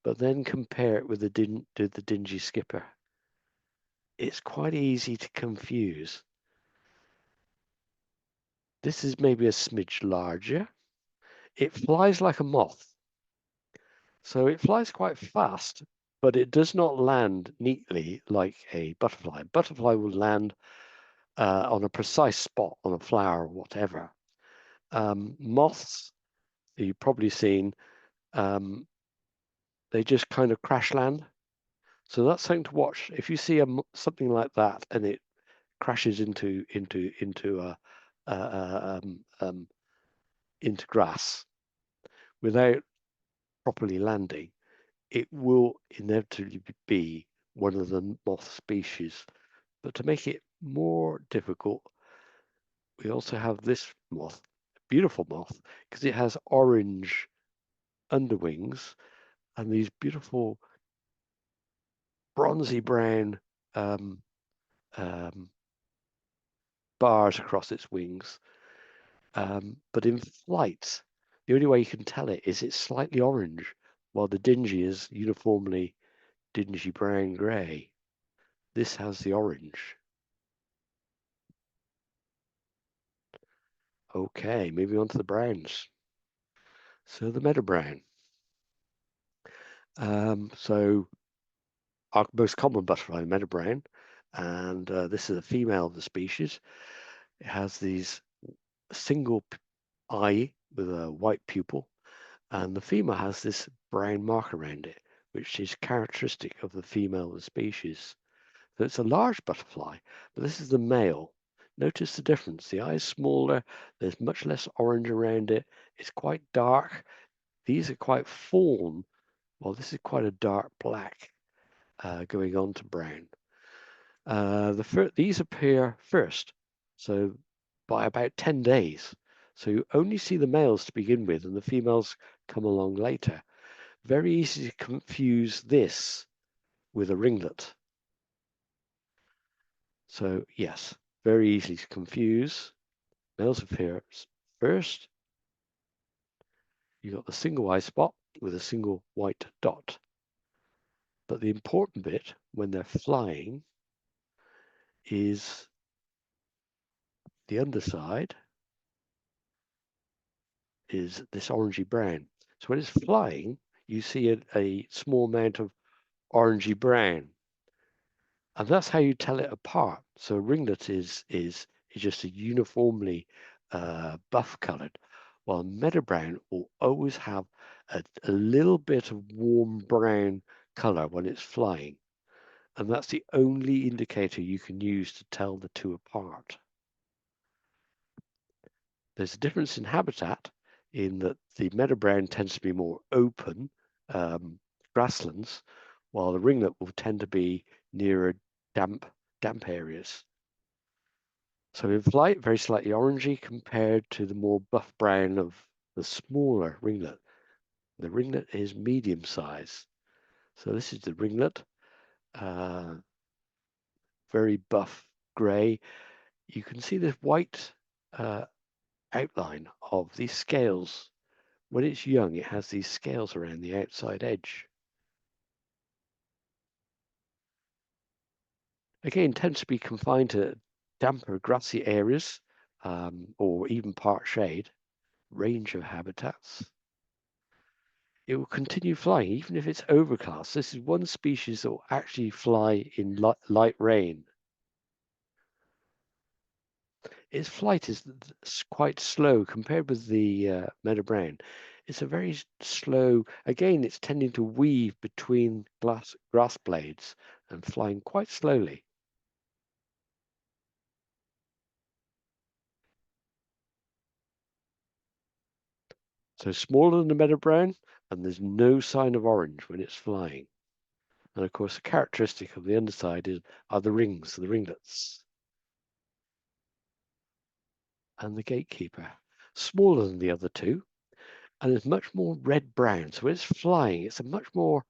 But then compare it with the dingy skipper. It's quite easy to confuse. This is maybe a smidge larger. It flies like a moth. So it flies quite fast, but it does not land neatly like a butterfly. A butterfly will land on a precise spot on a flower or whatever. Moths, you've probably seen, they just kind of crash land. So that's something to watch. If you see something like that and it crashes into into grass without properly landing, it will inevitably be one of the moth species. But to make it more difficult, we also have this moth, beautiful moth, because it has orange underwings and these beautiful bronzy brown um, um, bars across its wings. But in flight, the only way you can tell it is it's slightly orange, while the dingy is uniformly dingy brown grey. This has the orange. Okay, moving on to the browns. So the meadow brown. So our most common butterfly, the meadow brown, and this is a female of the species. It has these single eye with a white pupil, and the female has this brown mark around it, which is characteristic of the female of the species. So it's a large butterfly, but this is the male. Notice the difference. The eye is smaller, there's much less orange around it, it's quite dark. These are quite fawn, while this is quite a dark black going on to brown. These appear first, so by about 10 days. So you only see the males to begin with, and the females come along later. Very easy to confuse this with a ringlet. So yes, very easy to confuse. Males appear first. You've got the single eye spot with a single white dot. But the important bit when they're flying is the underside is this orangey brown. So when it's flying, you see a small amount of orangey brown. And that's how you tell it apart. So ringlet is just a uniformly buff colored, while meadow brown will always have a little bit of warm brown color when it's flying. And that's the only indicator you can use to tell the two apart. There's a difference in habitat in that the meadow brown tends to be more open, grasslands, while the ringlet will tend to be nearer damp areas. So in flight, very slightly orangey compared to the more buff brown of the smaller ringlet. The ringlet is medium size. So this is the ringlet, very buff grey. You can see this white outline of these scales. When it's young, it has these scales around the outside edge. Again, tends to be confined to damper, grassy areas, or even part shade, range of habitats. It will continue flying even if it's overcast. This is one species that will actually fly in light rain. Its flight is quite slow compared with the meadow brown. It's a very slow, again, it's tending to weave between grass blades and flying quite slowly. So smaller than the meadow brown, and there's no sign of orange when it's flying. And of course, the characteristic of the underside are the rings, the ringlets. And the gatekeeper, smaller than the other two, and it's much more red-brown. So when it's flying, it's a much more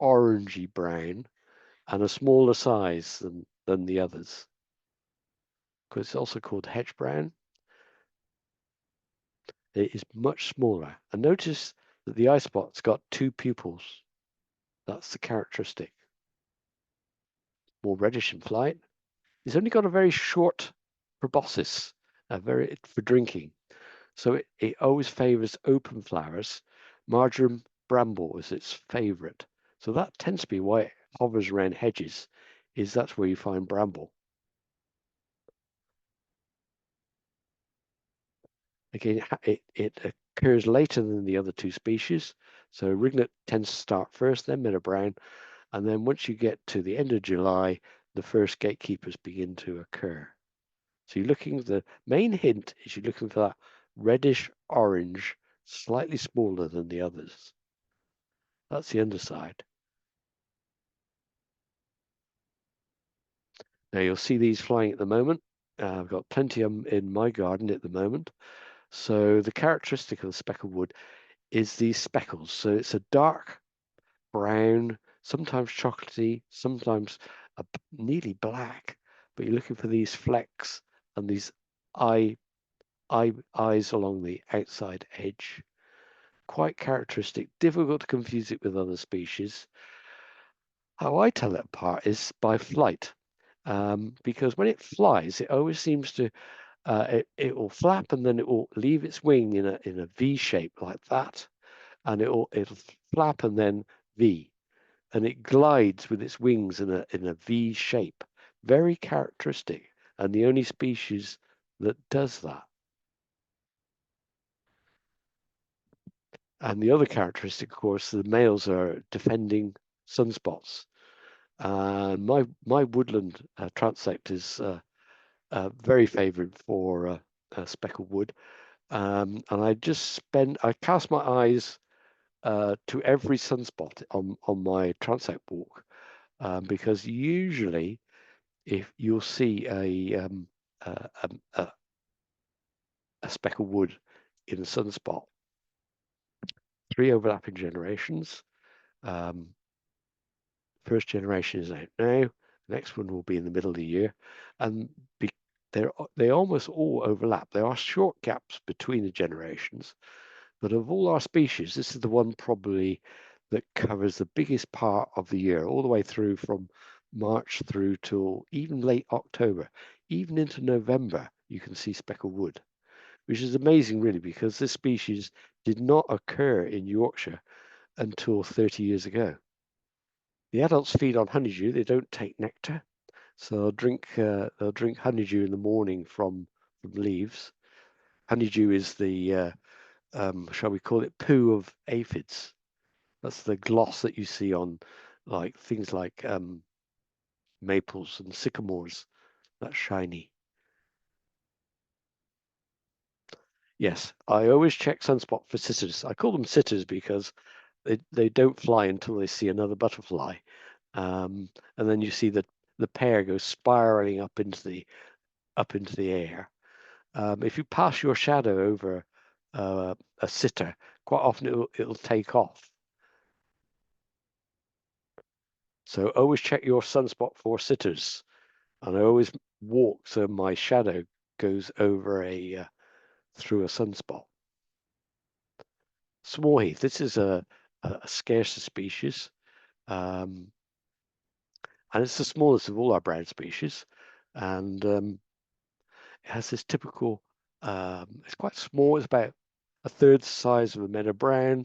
orangey brown and a smaller size than the others. Because it's also called hedge brown. It is much smaller. And notice that the eye spot's got two pupils. That's the characteristic. More reddish in flight. It's only got a very short proboscis, for drinking. So it always favors open flowers. Marjoram bramble is its favorite. So that tends to be why it hovers around hedges, is that's where you find bramble. Again, it occurs later than the other two species. So ringlet tends to start first, then meadow brown, and then once you get to the end of July, the first gatekeepers begin to occur. So you're looking, the main hint is you're looking for that reddish orange, slightly smaller than the others. That's the underside. Now you'll see these flying at the moment. I've got plenty of them in my garden at the moment. So the characteristic of the speckled wood is these speckles. So it's a dark brown, sometimes chocolatey, sometimes nearly black, but you're looking for these flecks and these eyes along the outside edge. Quite characteristic, difficult to confuse it with other species. How I tell it apart is by flight, because when it flies, it always seems to it will flap and then it will leave its wing in a V shape like that, and it'll flap and then V, and it glides with its wings in a V shape. Very characteristic, and the only species that does that. And the other characteristic, of course, the males are defending sunspots. My woodland transect is very favoured for speckled wood, and I cast my eyes to every sunspot on my transect walk, because usually if you'll see a, a, a speckled wood in a sunspot, 3 overlapping generations. First generation is out now. The next one will be in the middle of the year, and they almost all overlap. There are short gaps between the generations, but of all our species, this is the one probably that covers the biggest part of the year, all the way through from March through till even late October, even into November. You can see speckled wood, which is amazing, really, because this species did not occur in Yorkshire until 30 years ago. The adults feed on honeydew. They don't take nectar, so they'll drink honeydew in the morning from leaves. Honeydew is the shall we call it poo of aphids? That's the gloss that you see on like things like maples and sycamores. That's shiny. Yes, I always check sunspot for sitters. I call them sitters because They don't fly until they see another butterfly, and then you see the pair go spiraling up into the air. If you pass your shadow over a sitter, quite often it'll take off. So always check your sunspot for sitters, and I always walk so my shadow goes over through a sunspot. Small heath. This is a scarcer species, and it's the smallest of all our brown species, and it has this typical. It's quite small. It's about a third the size of a meadow brown.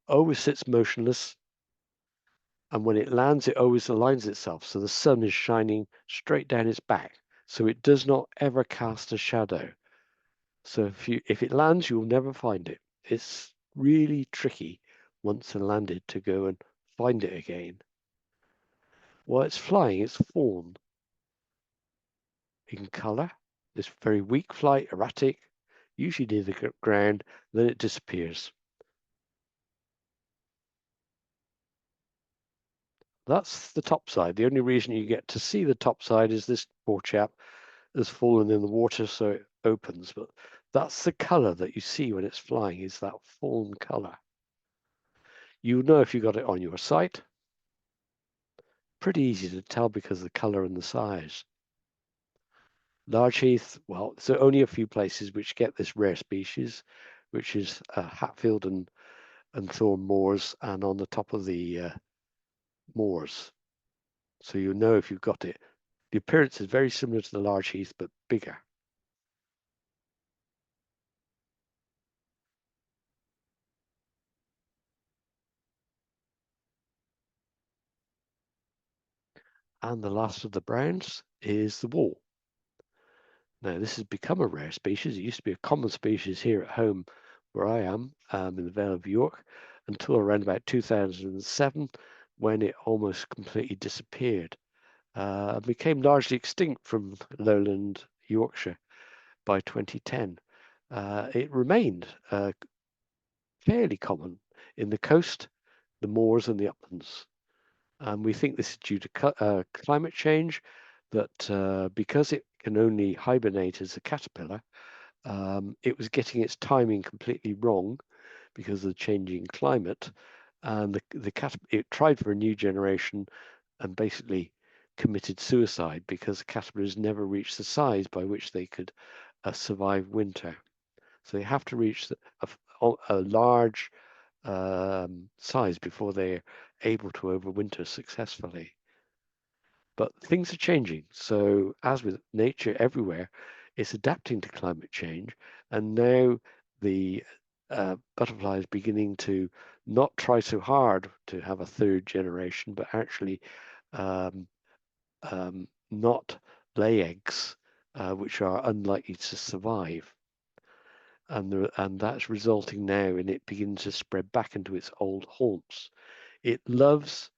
Always sits motionless, and when it lands, it always aligns itself so the sun is shining straight down its back, so it does not ever cast a shadow. So if it lands, you'll never find it. It's really tricky once it landed to go and find it again. While it's flying, it's fawn in colour. This very weak flight, erratic, usually near the ground, then it disappears. That's the top side. The only reason you get to see the top side is this poor chap has fallen in the water, so it opens. But that's the colour that you see when it's flying, is that fawn colour. You know if you got it on your sight. Pretty easy to tell because of the colour and the size. Large heath, well, so only a few places which get this rare species, which is Hatfield and Thorn moors, and on the top of the moors. So you know if you've got it. The appearance is very similar to the large heath, but bigger. And the last of the browns is the wall. Now, this has become a rare species. It used to be a common species here at home where I am, in the Vale of York, until around about 2007, when it almost completely disappeared. And became largely extinct from lowland Yorkshire by 2010. It remained fairly common in the coast, the moors, and the uplands. And we think this is due to climate change, that because it can only hibernate as a caterpillar, it was getting its timing completely wrong because of the changing climate. And it tried for a new generation and basically committed suicide because the caterpillars never reached the size by which they could survive winter. So they have to reach a large size before they're able to overwinter successfully. But things are changing. So as with nature everywhere, it's adapting to climate change. And now the butterfly is beginning to not try so hard to have a third generation, but actually um, not lay eggs, which are unlikely to survive. And that's resulting now in it beginning to spread back into its old haunts. It loves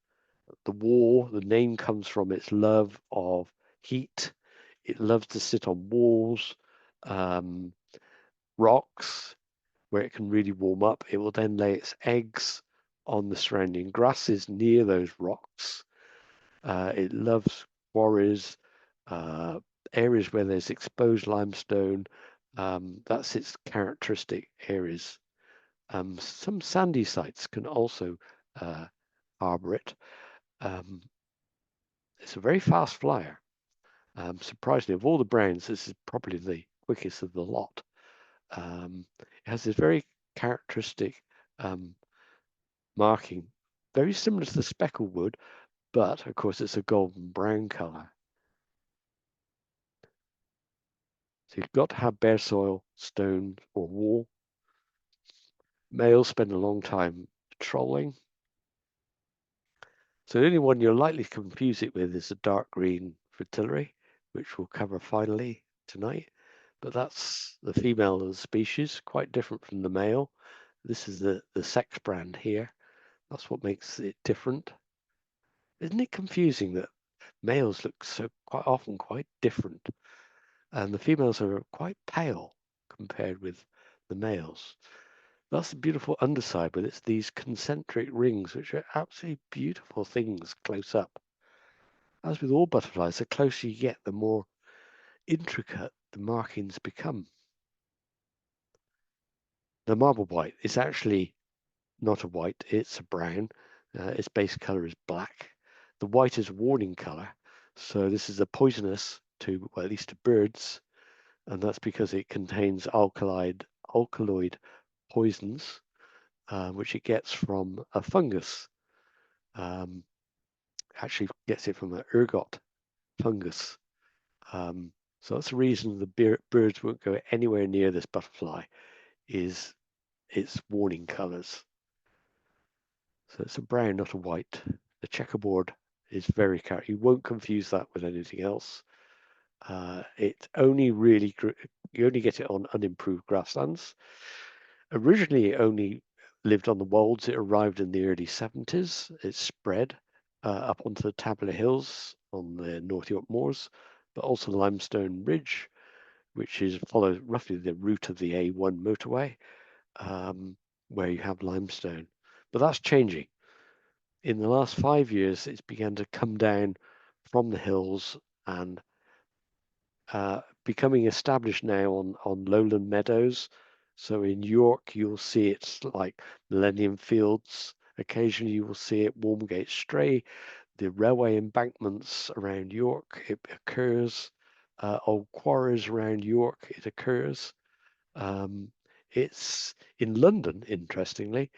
the wall. The name comes from its love of heat. It loves to sit on walls, rocks, where it can really warm up. It will then lay its eggs on the surrounding grasses near those rocks. It loves quarries, areas where there's exposed limestone. That's its characteristic areas. Some sandy sites can also harbor it. It's a very fast flyer. Surprisingly, of all the browns, this is probably the quickest of the lot. It has this very characteristic marking, very similar to the speckled wood, but of course it's a golden brown color. So you've got to have bare soil, stone, or wall. Males spend a long time patrolling. So the only one you're likely to confuse it with is the dark green fritillary, which we'll cover finally tonight. But that's the female of the species, quite different from the male. This is the sex brand here. That's what makes it different. Isn't it confusing that males look so quite often quite different, and the females are quite pale compared with the males? That's the beautiful underside, but it's these concentric rings, which are absolutely beautiful things close up. As with all butterflies, the closer you get, the more intricate the markings become. The marble white is actually not a white, it's a brown. Its base color is black. The white is warning color, so this is a poisonous to, well, at least to birds, and that's because it contains alkaloid poisons, which it gets from a fungus. Actually gets it from an ergot fungus. So that's the reason the birds won't go anywhere near this butterfly, is its warning colors. So it's a brown, not a white. The checkerboard is very characteristic. You won't confuse that with anything else. It only really, you only get it on unimproved grasslands. Originally, it only lived on the wolds. It arrived in the early 70s. It spread up onto the Tabular Hills on the North York Moors, but also Limestone Ridge, which follows roughly the route of the A1 motorway, where you have limestone. But that's changing. In the last 5 years, it's began to come down from the hills and becoming established now on lowland meadows. So in York, you'll see it like Millennium Fields. Occasionally, you will see it Walmgate Stray, the railway embankments around York. It occurs. Old quarries around York. It occurs. It's in London. Interestingly,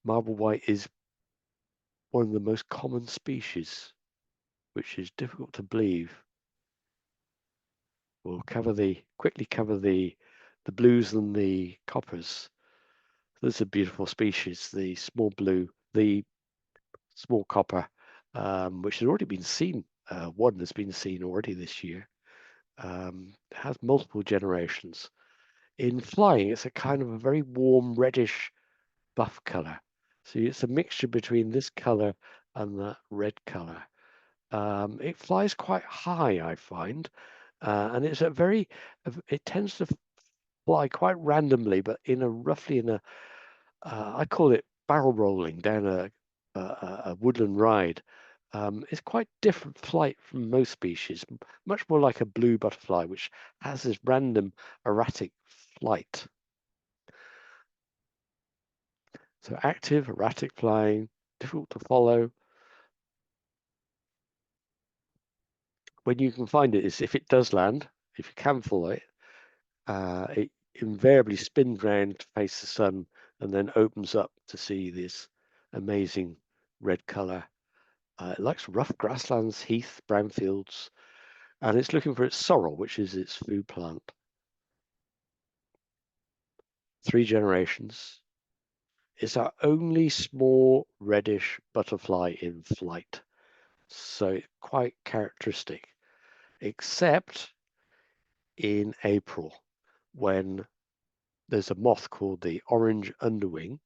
marble white is one of the most common species, which is difficult to believe. We'll quickly cover the blues and the coppers. This is a beautiful species, the small blue, the small copper, which has already been seen. One has been seen already this year. Has multiple generations. In flying, it's a kind of a very warm reddish buff color. So it's a mixture between this color and that red color. It flies quite high, I find, and it tends to fly quite randomly, but roughly in a, I call it barrel rolling down a woodland ride. It's quite different flight from most species, much more like a blue butterfly, which has this random erratic flight. So active, erratic flying, difficult to follow. When you can find it is if it does land, if you can follow it, it invariably spins round to face the sun and then opens up to see this amazing red color. It likes rough grasslands, heath, brownfields, and it's looking for its sorrel, which is its food plant. 3 generations. It's our only small reddish butterfly in flight, so it's quite characteristic, except in April when there's a moth called the orange underwing.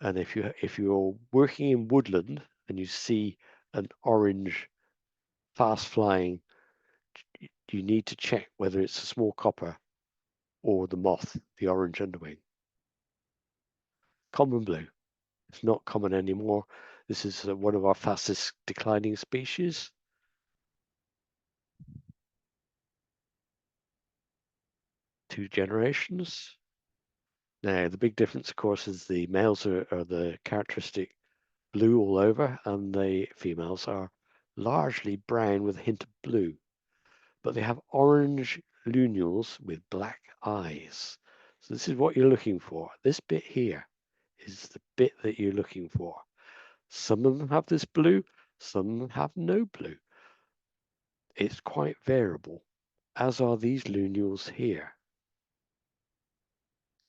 And if you're working in woodland and you see an orange fast flying, you need to check whether it's a small copper or the moth, the orange underwing. Common blue. It's not common anymore. This is one of our fastest declining species. Two generations. Now, the big difference, of course, is the males are the characteristic blue all over, and the females are largely brown with a hint of blue. But they have orange lunules with black eyes. So this is what you're looking for. This bit here is the bit that you're looking for. Some of them have this blue, some of them have no blue. It's quite variable, as are these lunules here.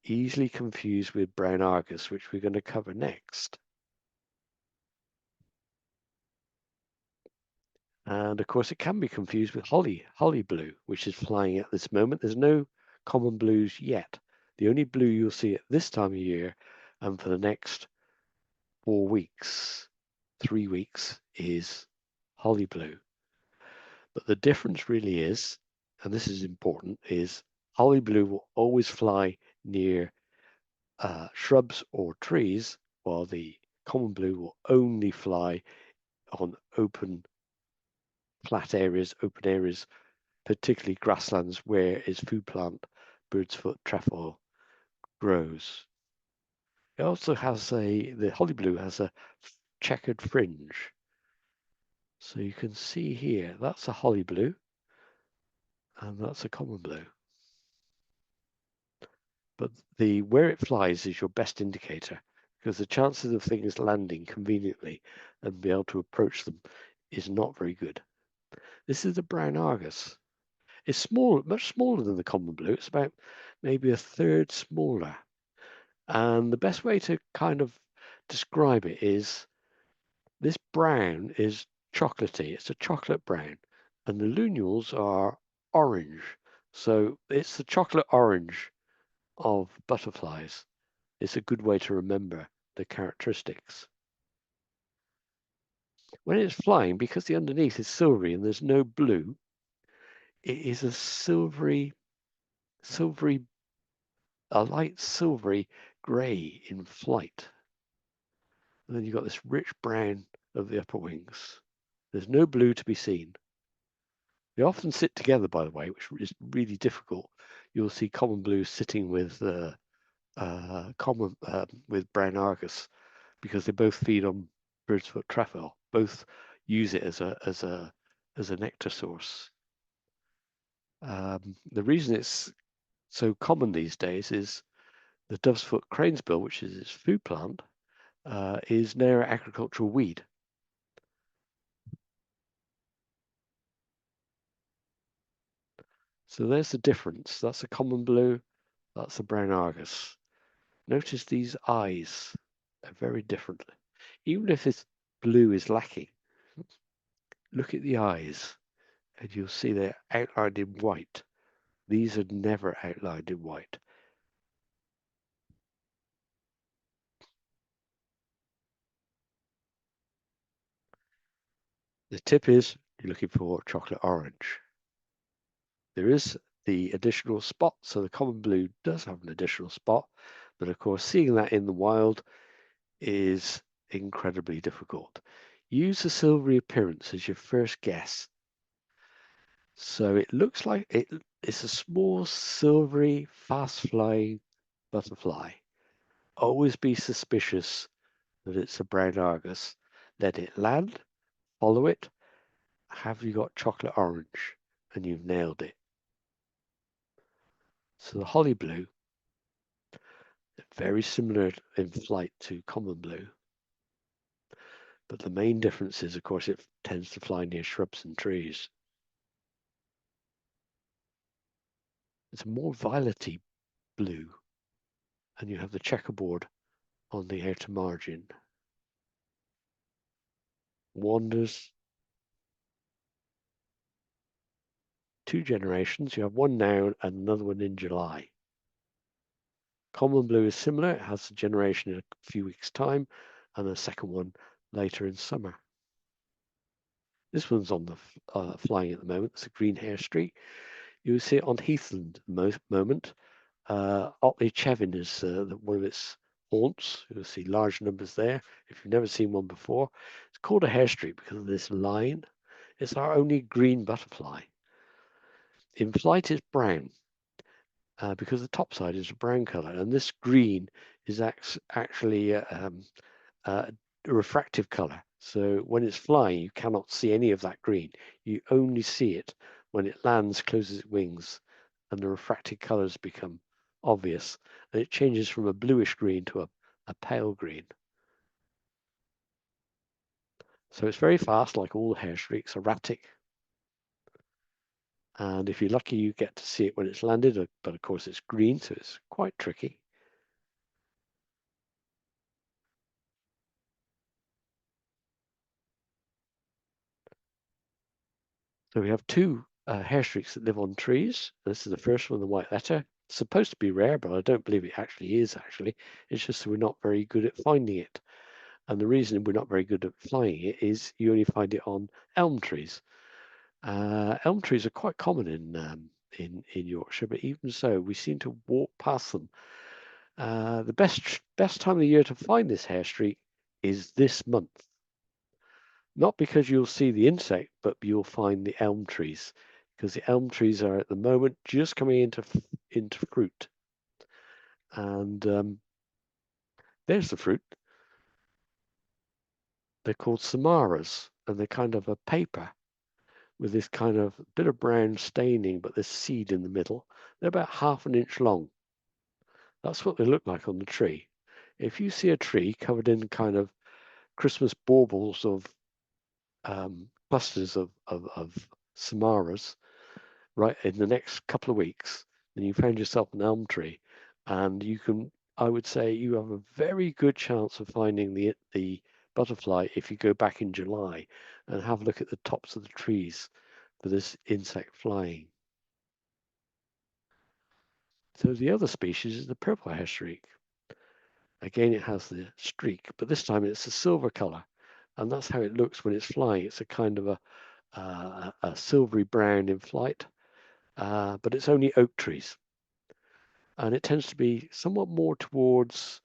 Easily confused with brown argus, which we're going to cover next. And of course, it can be confused with holly blue, which is flying at this moment. There's no common blues yet. The only blue you'll see at this time of year and for the next 4 weeks, 3 weeks, is holly blue. But the difference really is, and this is important, is holly blue will always fly near shrubs or trees, while the common blue will only fly on open, flat areas, open areas, particularly grasslands where its food plant, bird's foot trefoil, grows. It also has the holly blue has a checkered fringe. So you can see here, that's a holly blue, and that's a common blue. But where it flies is your best indicator, because the chances of things landing conveniently and be able to approach them is not very good. This is the brown Argus. It's small, much smaller than the common blue. It's about maybe a third smaller. And the best way to kind of describe it is this brown is chocolatey. It's a chocolate brown. And the lunules are orange. So it's the chocolate orange of butterflies. It's a good way to remember the characteristics. When it's flying, because the underneath is silvery and there's no blue, it is a a light silvery grey in flight. And then you've got this rich brown of the upper wings. There's no blue to be seen. They often sit together, by the way, which is really difficult. You'll see common blue sitting with with brown Argus, because they both feed on bird's foot trefoil. Both use it as a nectar source. The reason it's so common these days is the dove's foot cranesbill, which is its food plant, is now an agricultural weed. So there's the difference. That's a common blue, that's a brown Argus. Notice these eyes are very different. Even if this blue is lacking, look at the eyes and you'll see they're outlined in white. These are never outlined in white. The tip is you're looking for chocolate orange. There is the additional spot, so the common blue does have an additional spot, but of course seeing that in the wild is incredibly difficult. Use the silvery appearance as your first guess. So it looks like it's a small, silvery, fast-flying butterfly. Always be suspicious that it's a brown Argus. Let it land, follow it. Have you got chocolate orange? And you've nailed it. So the holly blue, very similar in flight to common blue. But the main difference is, of course, it tends to fly near shrubs and trees. It's a more violety blue, and you have the checkerboard on the outer margin. Wanders 2 generations. You have one now and another one in July. Common blue is similar. It has a generation in a few weeks' time and a second one later in summer. This one's on the flying at the moment. It's a green hair streak. You will see it on Heathland at the moment. Otley Chevin is one of its haunts. You'll see large numbers there. If you've never seen one before, it's called a hair streak because of this line. It's our only green butterfly. In flight, it's brown because the top side is a brown color, and this green is actually a refractive color. So when it's flying, you cannot see any of that green. You only see it when it lands, closes its wings, and the refracted colors become obvious. And it changes from a bluish green to a pale green. So it's very fast, like all hair streaks, erratic. And if you're lucky, you get to see it when it's landed, but of course it's green, so it's quite tricky. So we have two hair streaks that live on trees. This is the first one, the white letter. It's supposed to be rare, but I don't believe it actually is, actually. It's just that we're not very good at finding it. And the reason we're not very good at flying it is you only find it on elm trees. Elm trees are quite common in Yorkshire, but even so, we seem to walk past them The best time of the year to find this hair streak is this month. Not because you'll see the insect, but you'll find the elm trees, because the elm trees are at the moment just coming into fruit. And there's the fruit. They're called samaras, and they're kind of a paper with this kind of bit of brown staining, but there's seed in the middle. They're about 1/2 inch long. That's what they look like on the tree. If you see a tree covered in kind of Christmas baubles of clusters of samaras, right, in the next couple of weeks, then you found yourself an elm tree, and I would say you have a very good chance of finding the butterfly if you go back in July and have a look at the tops of the trees for this insect flying. So the other species is the purple hair streak. Again, it has the streak, but this time it's a silver color, and that's how it looks when it's flying. It's a kind of a silvery brown in flight, but it's only oak trees. And it tends to be somewhat more towards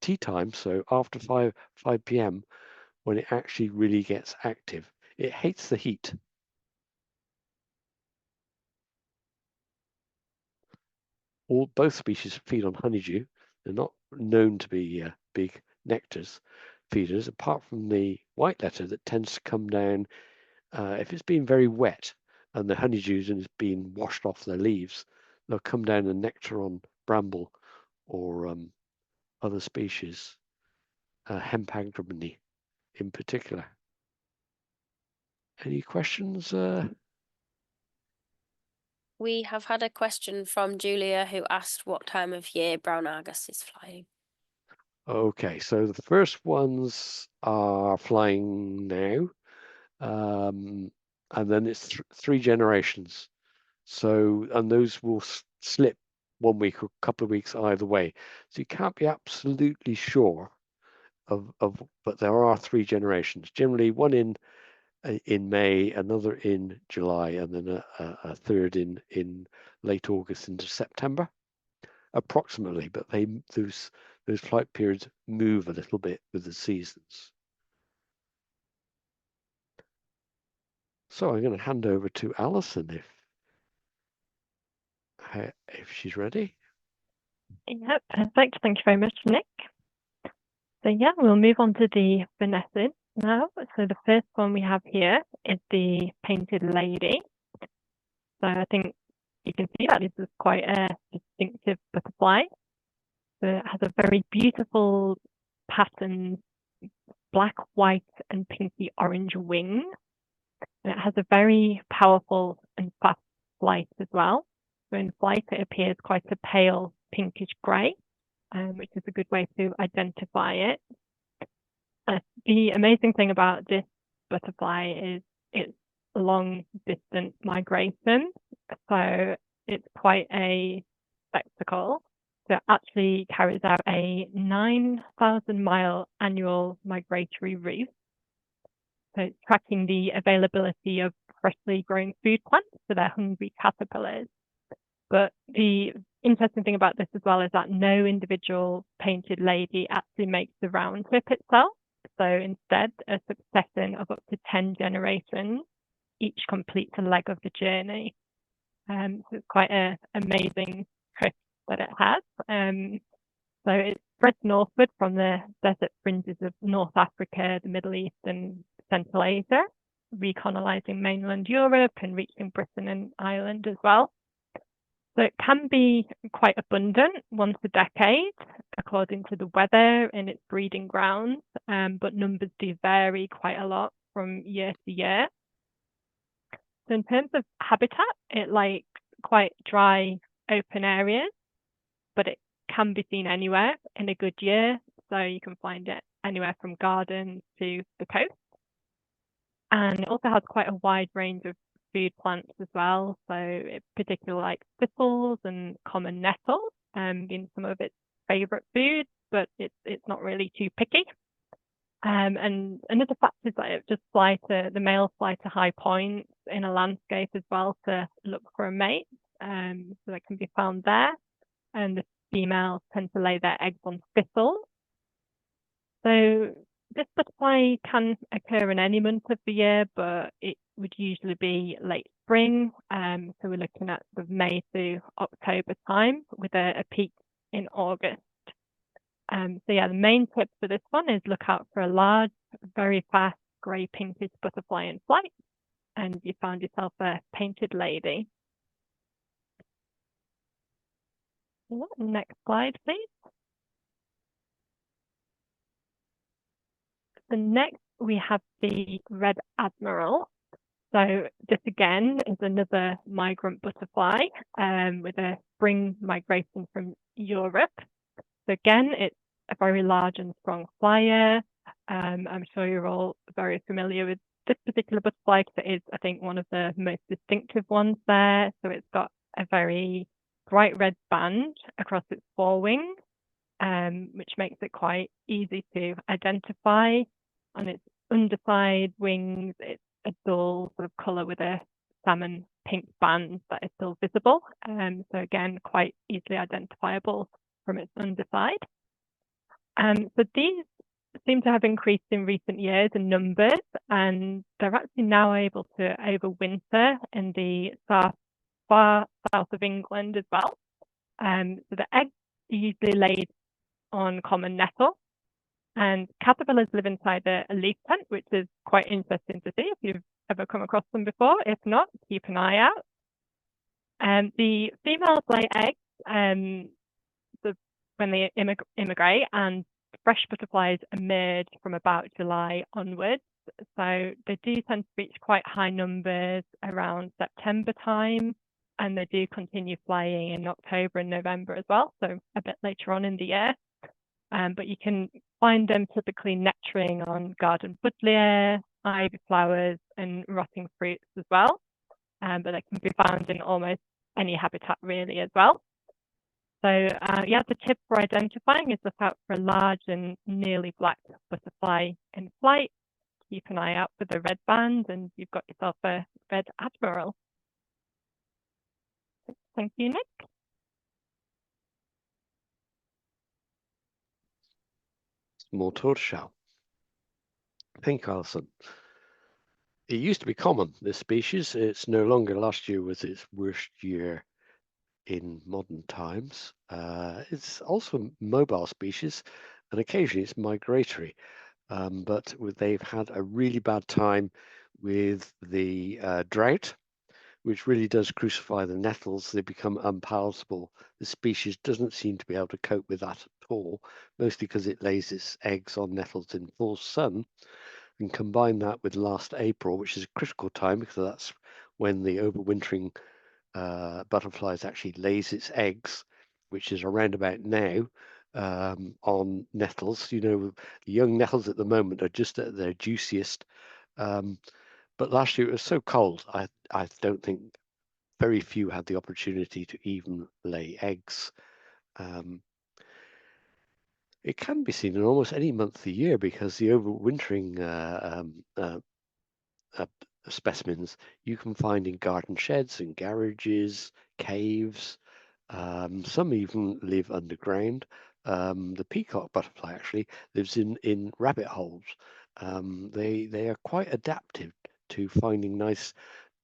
tea time, so after 5 p.m. when it actually really gets active. It hates the heat. Both species feed on honeydew. They're not known to be big nectars feeders, apart from the white letter that tends to come down if it's been very wet and the honeydew has been washed off their leaves. They'll come down and nectar on bramble or other species, hemp agrumony in particular. Any questions? We have had a question from Julia who asked what time of year brown Argus is flying. Okay, so the first ones are flying now, and then it's 3 generations. So, and those will slip 1 week or a couple of weeks either way. So you can't be absolutely sure but there are 3 generations. Generally, one in May, another in July, and then a third in late August into September, approximately. But those flight periods move a little bit with the seasons. So I'm going to hand over to Alison if she's ready. Yeah, perfect. Thank you very much, Nick. So yeah, we'll move on to the Vanessas now. So the first one we have here is the Painted Lady. So I think you can see that this is quite a distinctive butterfly. So it has a very beautiful pattern, black, white, and pinky orange wing. And it has a very powerful and fast flight as well. So in flight, it appears quite a pale pinkish grey, which is a good way to identify it. The amazing thing about this butterfly is its long distance migration. So it's quite a spectacle. So it actually carries out a 9,000-mile annual migratory route. So it's tracking the availability of freshly grown food plants for their hungry caterpillars. But the interesting thing about this as well is that no individual painted lady actually makes the round trip itself. So instead, a succession of up to 10 generations each completes a leg of the journey. So it's quite an amazing trip that it has. So it spreads northward from the desert fringes of North Africa, the Middle East, and Central Asia, recolonizing mainland Europe and reaching Britain and Ireland as well. So it can be quite abundant once a decade, according to the weather and its breeding grounds, but numbers do vary quite a lot from year to year. So in terms of habitat, it likes quite dry, open areas, but it can be seen anywhere in a good year. So you can find it anywhere from gardens to the coast. And it also has quite a wide range of food plants as well. So it particularly likes thistles and common nettles, being some of its favorite foods, but it's not really too picky. And another fact is that the males fly to high points in a landscape as well to look for a mate. So that can be found there. And the females tend to lay their eggs on thistles. So this butterfly can occur in any month of the year, but it would usually be late spring. So we're looking at sort of May to October time with a peak in August. So yeah, the main tip for this one is look out for a large, very fast grey pinkish butterfly in flight, and you found yourself a painted lady. Next slide, please. So next we have the red admiral. So this again is another migrant butterfly with a spring migration from Europe. So again, it's a very large and strong flyer. I'm sure you're all very familiar with this particular butterfly because it is, I think, one of the most distinctive ones there. So it's got a very bright red band across its forewings, which makes it quite easy to identify. On its underside wings, it's a dull sort of colour with a salmon pink band that is still visible. So again, quite easily identifiable from its underside. So these seem to have increased in recent years in numbers, and they're actually now able to overwinter in the far south of England as well. So the eggs are usually laid on common nettle, and caterpillars live inside a leaf tent, which is quite interesting to see if you've ever come across them before. If not, keep an eye out. The females lay eggs when they immigrate, and fresh butterflies emerge from about July onwards. So they do tend to reach quite high numbers around September time, and they do continue flying in October and November as well, so a bit later on in the year. But you can find them typically nectaring on garden buddleia, ivy flowers, and rotting fruits as well. But they can be found in almost any habitat really as well. So yeah, the tip for identifying is look out for a large and nearly black butterfly in flight. Keep an eye out for the red band, and you've got yourself a red admiral. Thank you, Nick. Small tortoiseshell. Thank you, Alison. It used to be common, this species. It's no longer. Last year was its worst year in modern times. It's also a mobile species, and occasionally it's migratory. But they've had a really bad time with the drought, which really does crucify the nettles. They become unpalatable. The species doesn't seem to be able to cope with that at all, mostly because it lays its eggs on nettles in full sun. And combine that with last April, which is a critical time because that's when the overwintering butterflies actually lays its eggs, which is around about now, on nettles. You know, the young nettles at the moment are just at their juiciest. But last year it was so cold, I don't think very few had the opportunity to even lay eggs. It can be seen in almost any month of the year because the overwintering specimens you can find in garden sheds and garages, caves. Some even live underground. The peacock butterfly actually lives in rabbit holes. They are quite adaptive to finding nice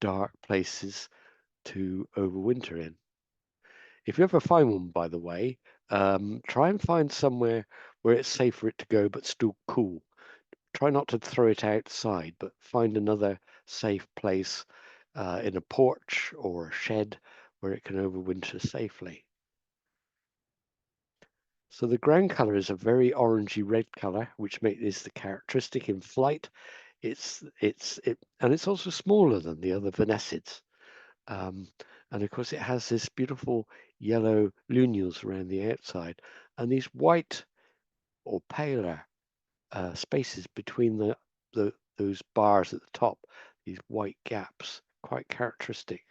dark places to overwinter in. If you ever find one, by the way, try and find somewhere where it's safe for it to go but still cool. Try not to throw it outside, but find another safe place in a porch or a shed where it can overwinter safely. So the ground color is a very orangey red color, which is the characteristic in flight. And it's also smaller than the other vanessids. And of course, it has this beautiful yellow lunules around the outside, and these white or paler spaces between those bars at the top, these white gaps, quite characteristic.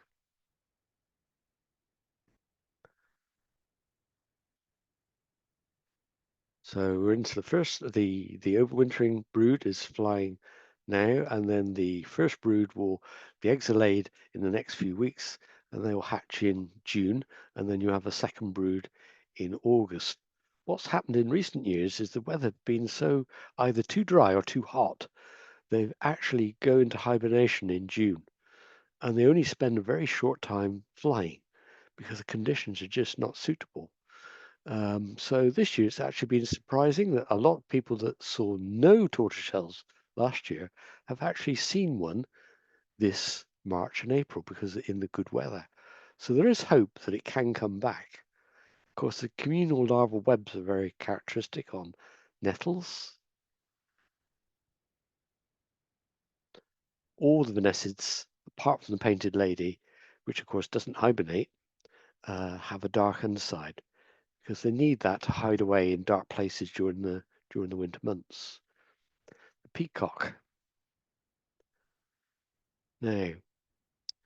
So we're into the overwintering brood is flying now, and then the first brood the eggs are laid in the next few weeks, and they will hatch in June, and then you have a second brood in August. What's happened in recent years is the weather been so either too dry or too hot. They actually go into hibernation in June, and they only spend a very short time flying because the conditions are just not suitable. So this year it's actually been surprising that a lot of people that saw no tortoiseshells last year have actually seen one this March and April because in the good weather. So there is hope that it can come back. Of course, the communal larval webs are very characteristic on nettles. All the vanessids, apart from the painted lady, which of course doesn't hibernate, have a dark underside because they need that to hide away in dark places during the winter months. The peacock. Now,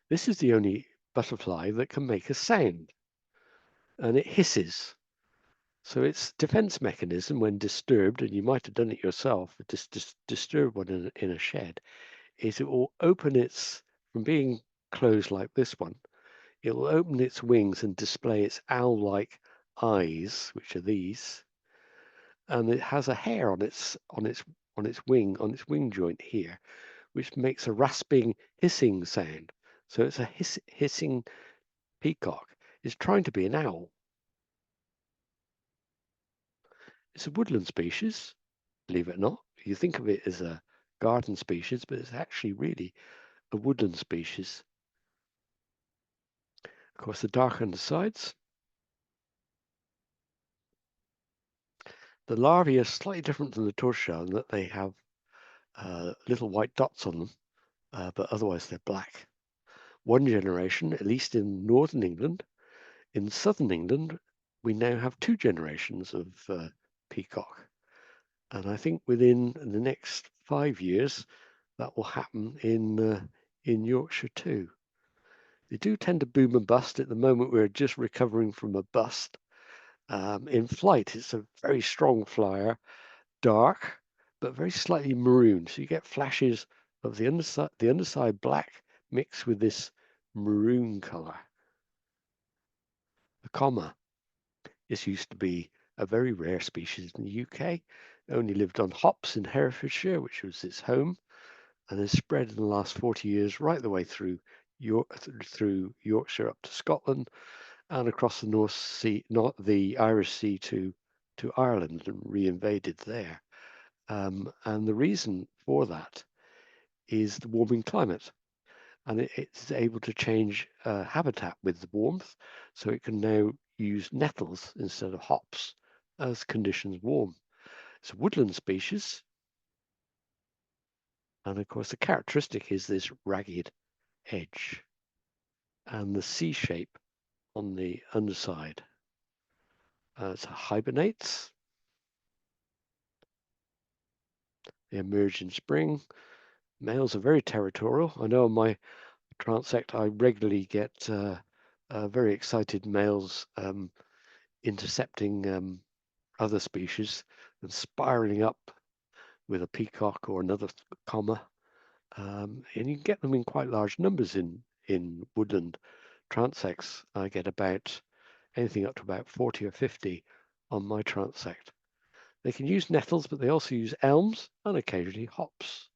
this is the only butterfly that can make a sound, and it hisses. So its defense mechanism when disturbed, and you might have done it yourself, disturb one in a shed, is it will open its, from being closed like this one, it will open its wings and display its owl-like eyes, which are these, and it has a hair on its wing joint here, which makes a rasping, hissing sound. So it's a hissing peacock. It's trying to be an owl. It's a woodland species, believe it or not. You think of it as a garden species, but it's actually really a woodland species. Of course, the dark undersides. The larvae are slightly different than the tortoiseshell in that they have little white dots on them, but otherwise they're black. One generation, at least in northern England. In southern England, we now have 2 generations of peacock. And I think within the next 5 years, that will happen in Yorkshire too. They do tend to boom and bust. At the moment, we're just recovering from a bust. In flight, it's a very strong flyer, dark, but very slightly maroon. So you get flashes of the underside black mixed with this maroon color. The comma. This used to be a very rare species in the UK. It only lived on hops in Herefordshire, which was its home, and has spread in the last 40 years right the way through Yorkshire up to Scotland and across the North Sea, not the Irish Sea to Ireland and reinvaded there. And the reason for that is the warming climate. And it's able to change habitat with the warmth, so it can now use nettles instead of hops as conditions warm. It's a woodland species. And of course, the characteristic is this ragged edge and the C shape on the underside. It hibernates. They emerge in spring. Males are very territorial. I know on my transect I regularly get very excited males intercepting other species and spiraling up with a peacock or another comma. And you can get them in quite large numbers in woodland transects. I get about anything up to about 40 or 50 on my transect. They can use nettles, but they also use elms and occasionally hops.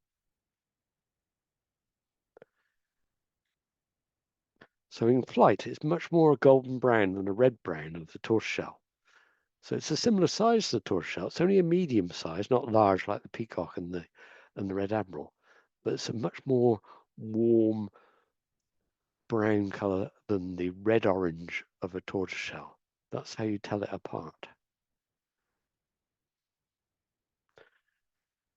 So in flight, it's much more a golden brown than a red brown of the tortoiseshell. So it's a similar size to the tortoiseshell. It's only a medium size, not large like the peacock and the red admiral, but it's a much more warm brown color than the red orange of a tortoiseshell. That's how you tell it apart.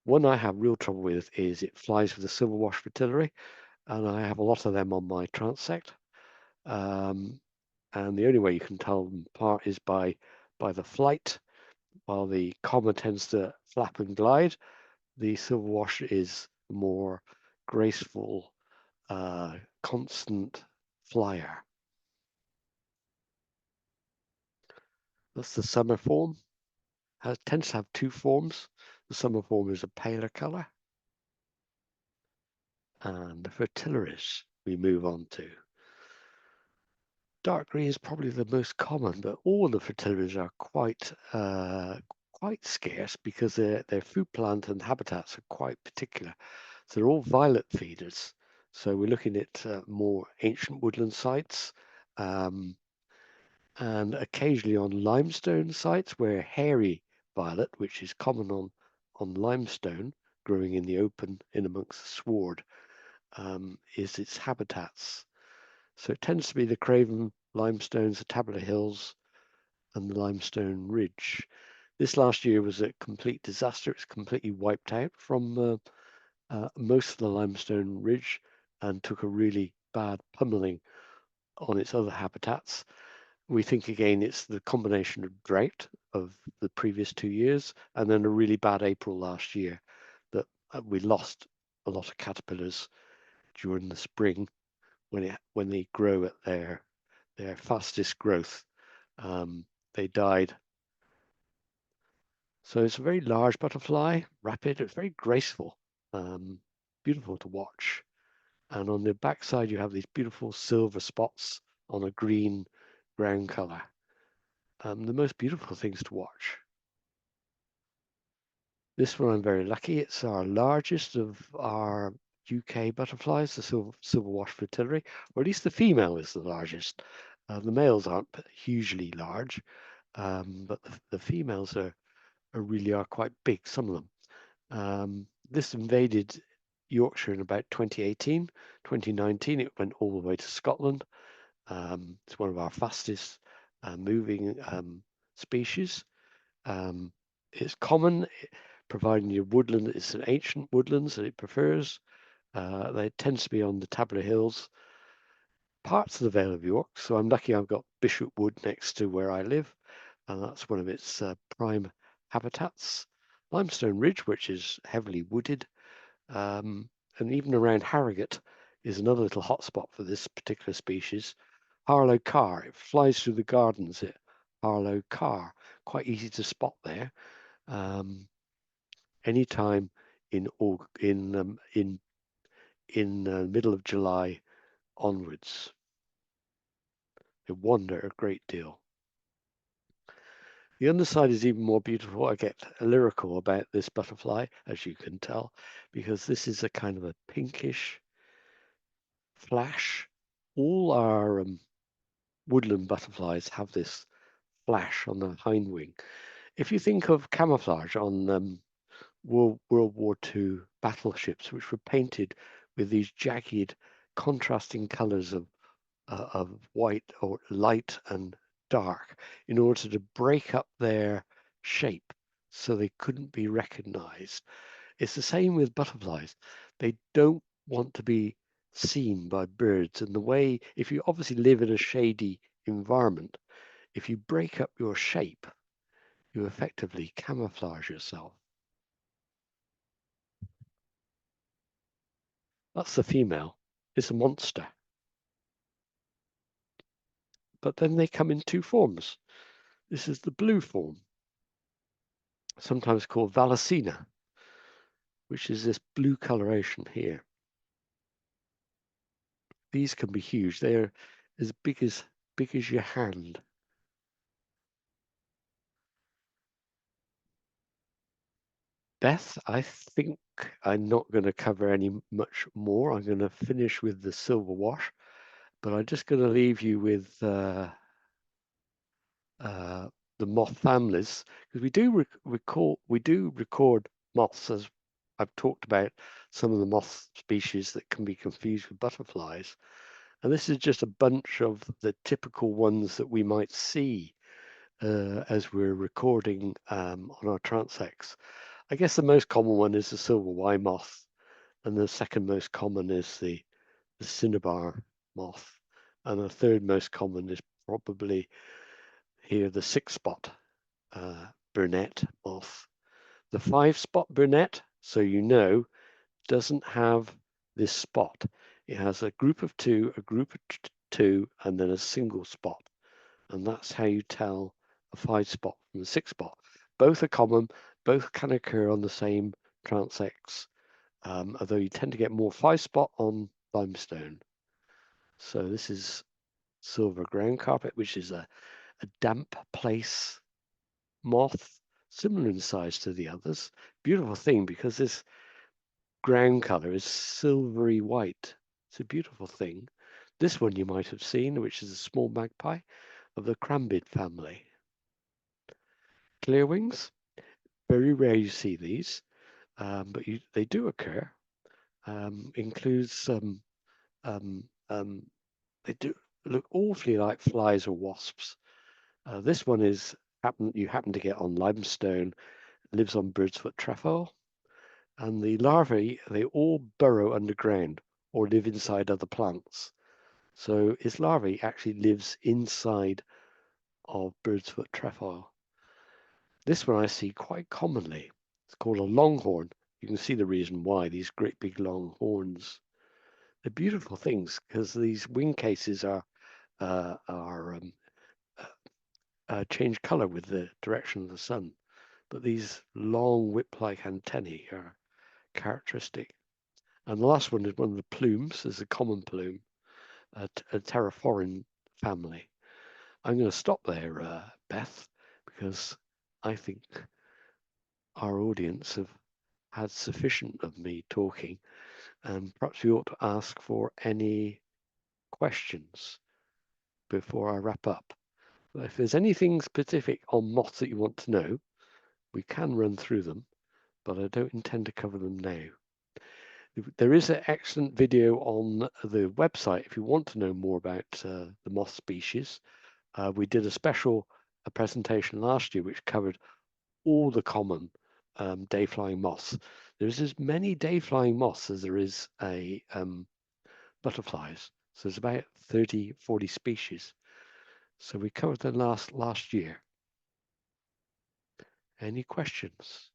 One I have real trouble with is it flies with a silverwash fritillary, and I have a lot of them on my transect. And the only way you can tell them apart is by the flight. While the comma tends to flap and glide, the silverwash is more graceful, constant flyer. That's the summer form. It tends to have 2 forms. The summer form is a paler color. And the fritillaries we move on to. Dark green is probably the most common, but all the fritillaries are quite scarce because their food plant and habitats are quite particular. So they're all violet feeders. So we're looking at more ancient woodland sites, and occasionally on limestone sites where hairy violet, which is common on limestone, growing in the open in amongst the sward, is its habitats. So it tends to be the Craven limestones, the Tabular Hills, and the Limestone Ridge. This last year was a complete disaster. It's completely wiped out from most of the Limestone Ridge and took a really bad pummeling on its other habitats. We think again it's the combination of drought of the previous 2 years and then a really bad April last year that we lost a lot of caterpillars during the spring when they grow at their fastest growth. They died. So it's a very large butterfly, rapid, it's very graceful, beautiful to watch. And on the backside, you have these beautiful silver spots on a green ground color. The most beautiful things to watch. This one I'm very lucky. It's our largest of our UK butterflies, the silver wash fritillary, or at least the female is the largest. The males aren't hugely large, but the females really are quite big, some of them. This invaded Yorkshire in about 2018. 2019, it went all the way to Scotland. It's one of our fastest moving species. It's common, providing your woodland, it's an ancient woodlands that it prefers. They tend to be on the Tabular Hills, parts of the Vale of York. So I'm lucky I've got Bishop Wood next to where I live, and that's one of its prime habitats. Limestone Ridge, which is heavily wooded, and even around Harrogate is another little hotspot for this particular species. Harlow Carr, it flies through the gardens at Harlow Carr, quite easy to spot there. Anytime in the middle of July onwards. They wander a great deal. The underside is even more beautiful. I get lyrical about this butterfly, as you can tell, because this is a kind of a pinkish flash. All our woodland butterflies have this flash on the hind wing. If you think of camouflage on World War II battleships, which were painted with these jagged, contrasting colors of white or light and dark in order to break up their shape so they couldn't be recognized. It's the same with butterflies. They don't want to be seen by birds. And the way, if you obviously live in a shady environment, if you break up your shape, you effectively camouflage yourself. That's the female. It's a monster. But then they come in two forms. This is the blue form, sometimes called Valacina, which is this blue coloration here. These can be huge. They're as big as your hand. Beth, I think I'm not going to cover much more. I'm going to finish with the silver wash, but I'm just going to leave you with the moth families, because we do record moths, as I've talked about some of the moth species that can be confused with butterflies. And this is just a bunch of the typical ones that we might see as we're recording on our transects. I guess the most common one is the silver Y moth, and the second most common is the cinnabar moth, and the third most common is probably here the 6-spot burnet moth. The 5-spot burnet, so you know, doesn't have this spot. It has a group of two, and then a single spot. And that's how you tell a 5-spot from a 6-spot. Both are common, both can occur on the same transects, although you tend to get more 5-spot on limestone. So this is silver ground carpet, which is a damp place moth, similar in size to the others. Beautiful thing because this ground color is silvery white. It's a beautiful thing. This one you might have seen, which is a small magpie of the crambid family. Clearwings, very rare you see these, but they do occur. Includes they do look awfully like flies or wasps. This one is you happen to get on limestone, lives on bird's-foot trefoil, and the larvae, they all burrow underground or live inside other plants. So its larvae actually lives inside of bird's-foot trefoil. This one I see quite commonly. It's called a longhorn. You can see the reason why, these great big long horns. They're beautiful things because these wing cases are change color with the direction of the sun. But these long whip-like antennae are characteristic. And the last one is one of the plumes, is a common plume, a Pterophoran family. I'm going to stop there, Beth, because I think our audience have had sufficient of me talking, and perhaps we ought to ask for any questions before I wrap up. If there's anything specific on moths that you want to know, we can run through them, but I don't intend to cover them now. There is an excellent video on the website if you want to know more about the moth species. We did a special presentation last year which covered all the common day-flying moths. There's as many day-flying moths as there is butterflies. So there's about 30, 40 species. So we covered them last year. Any questions?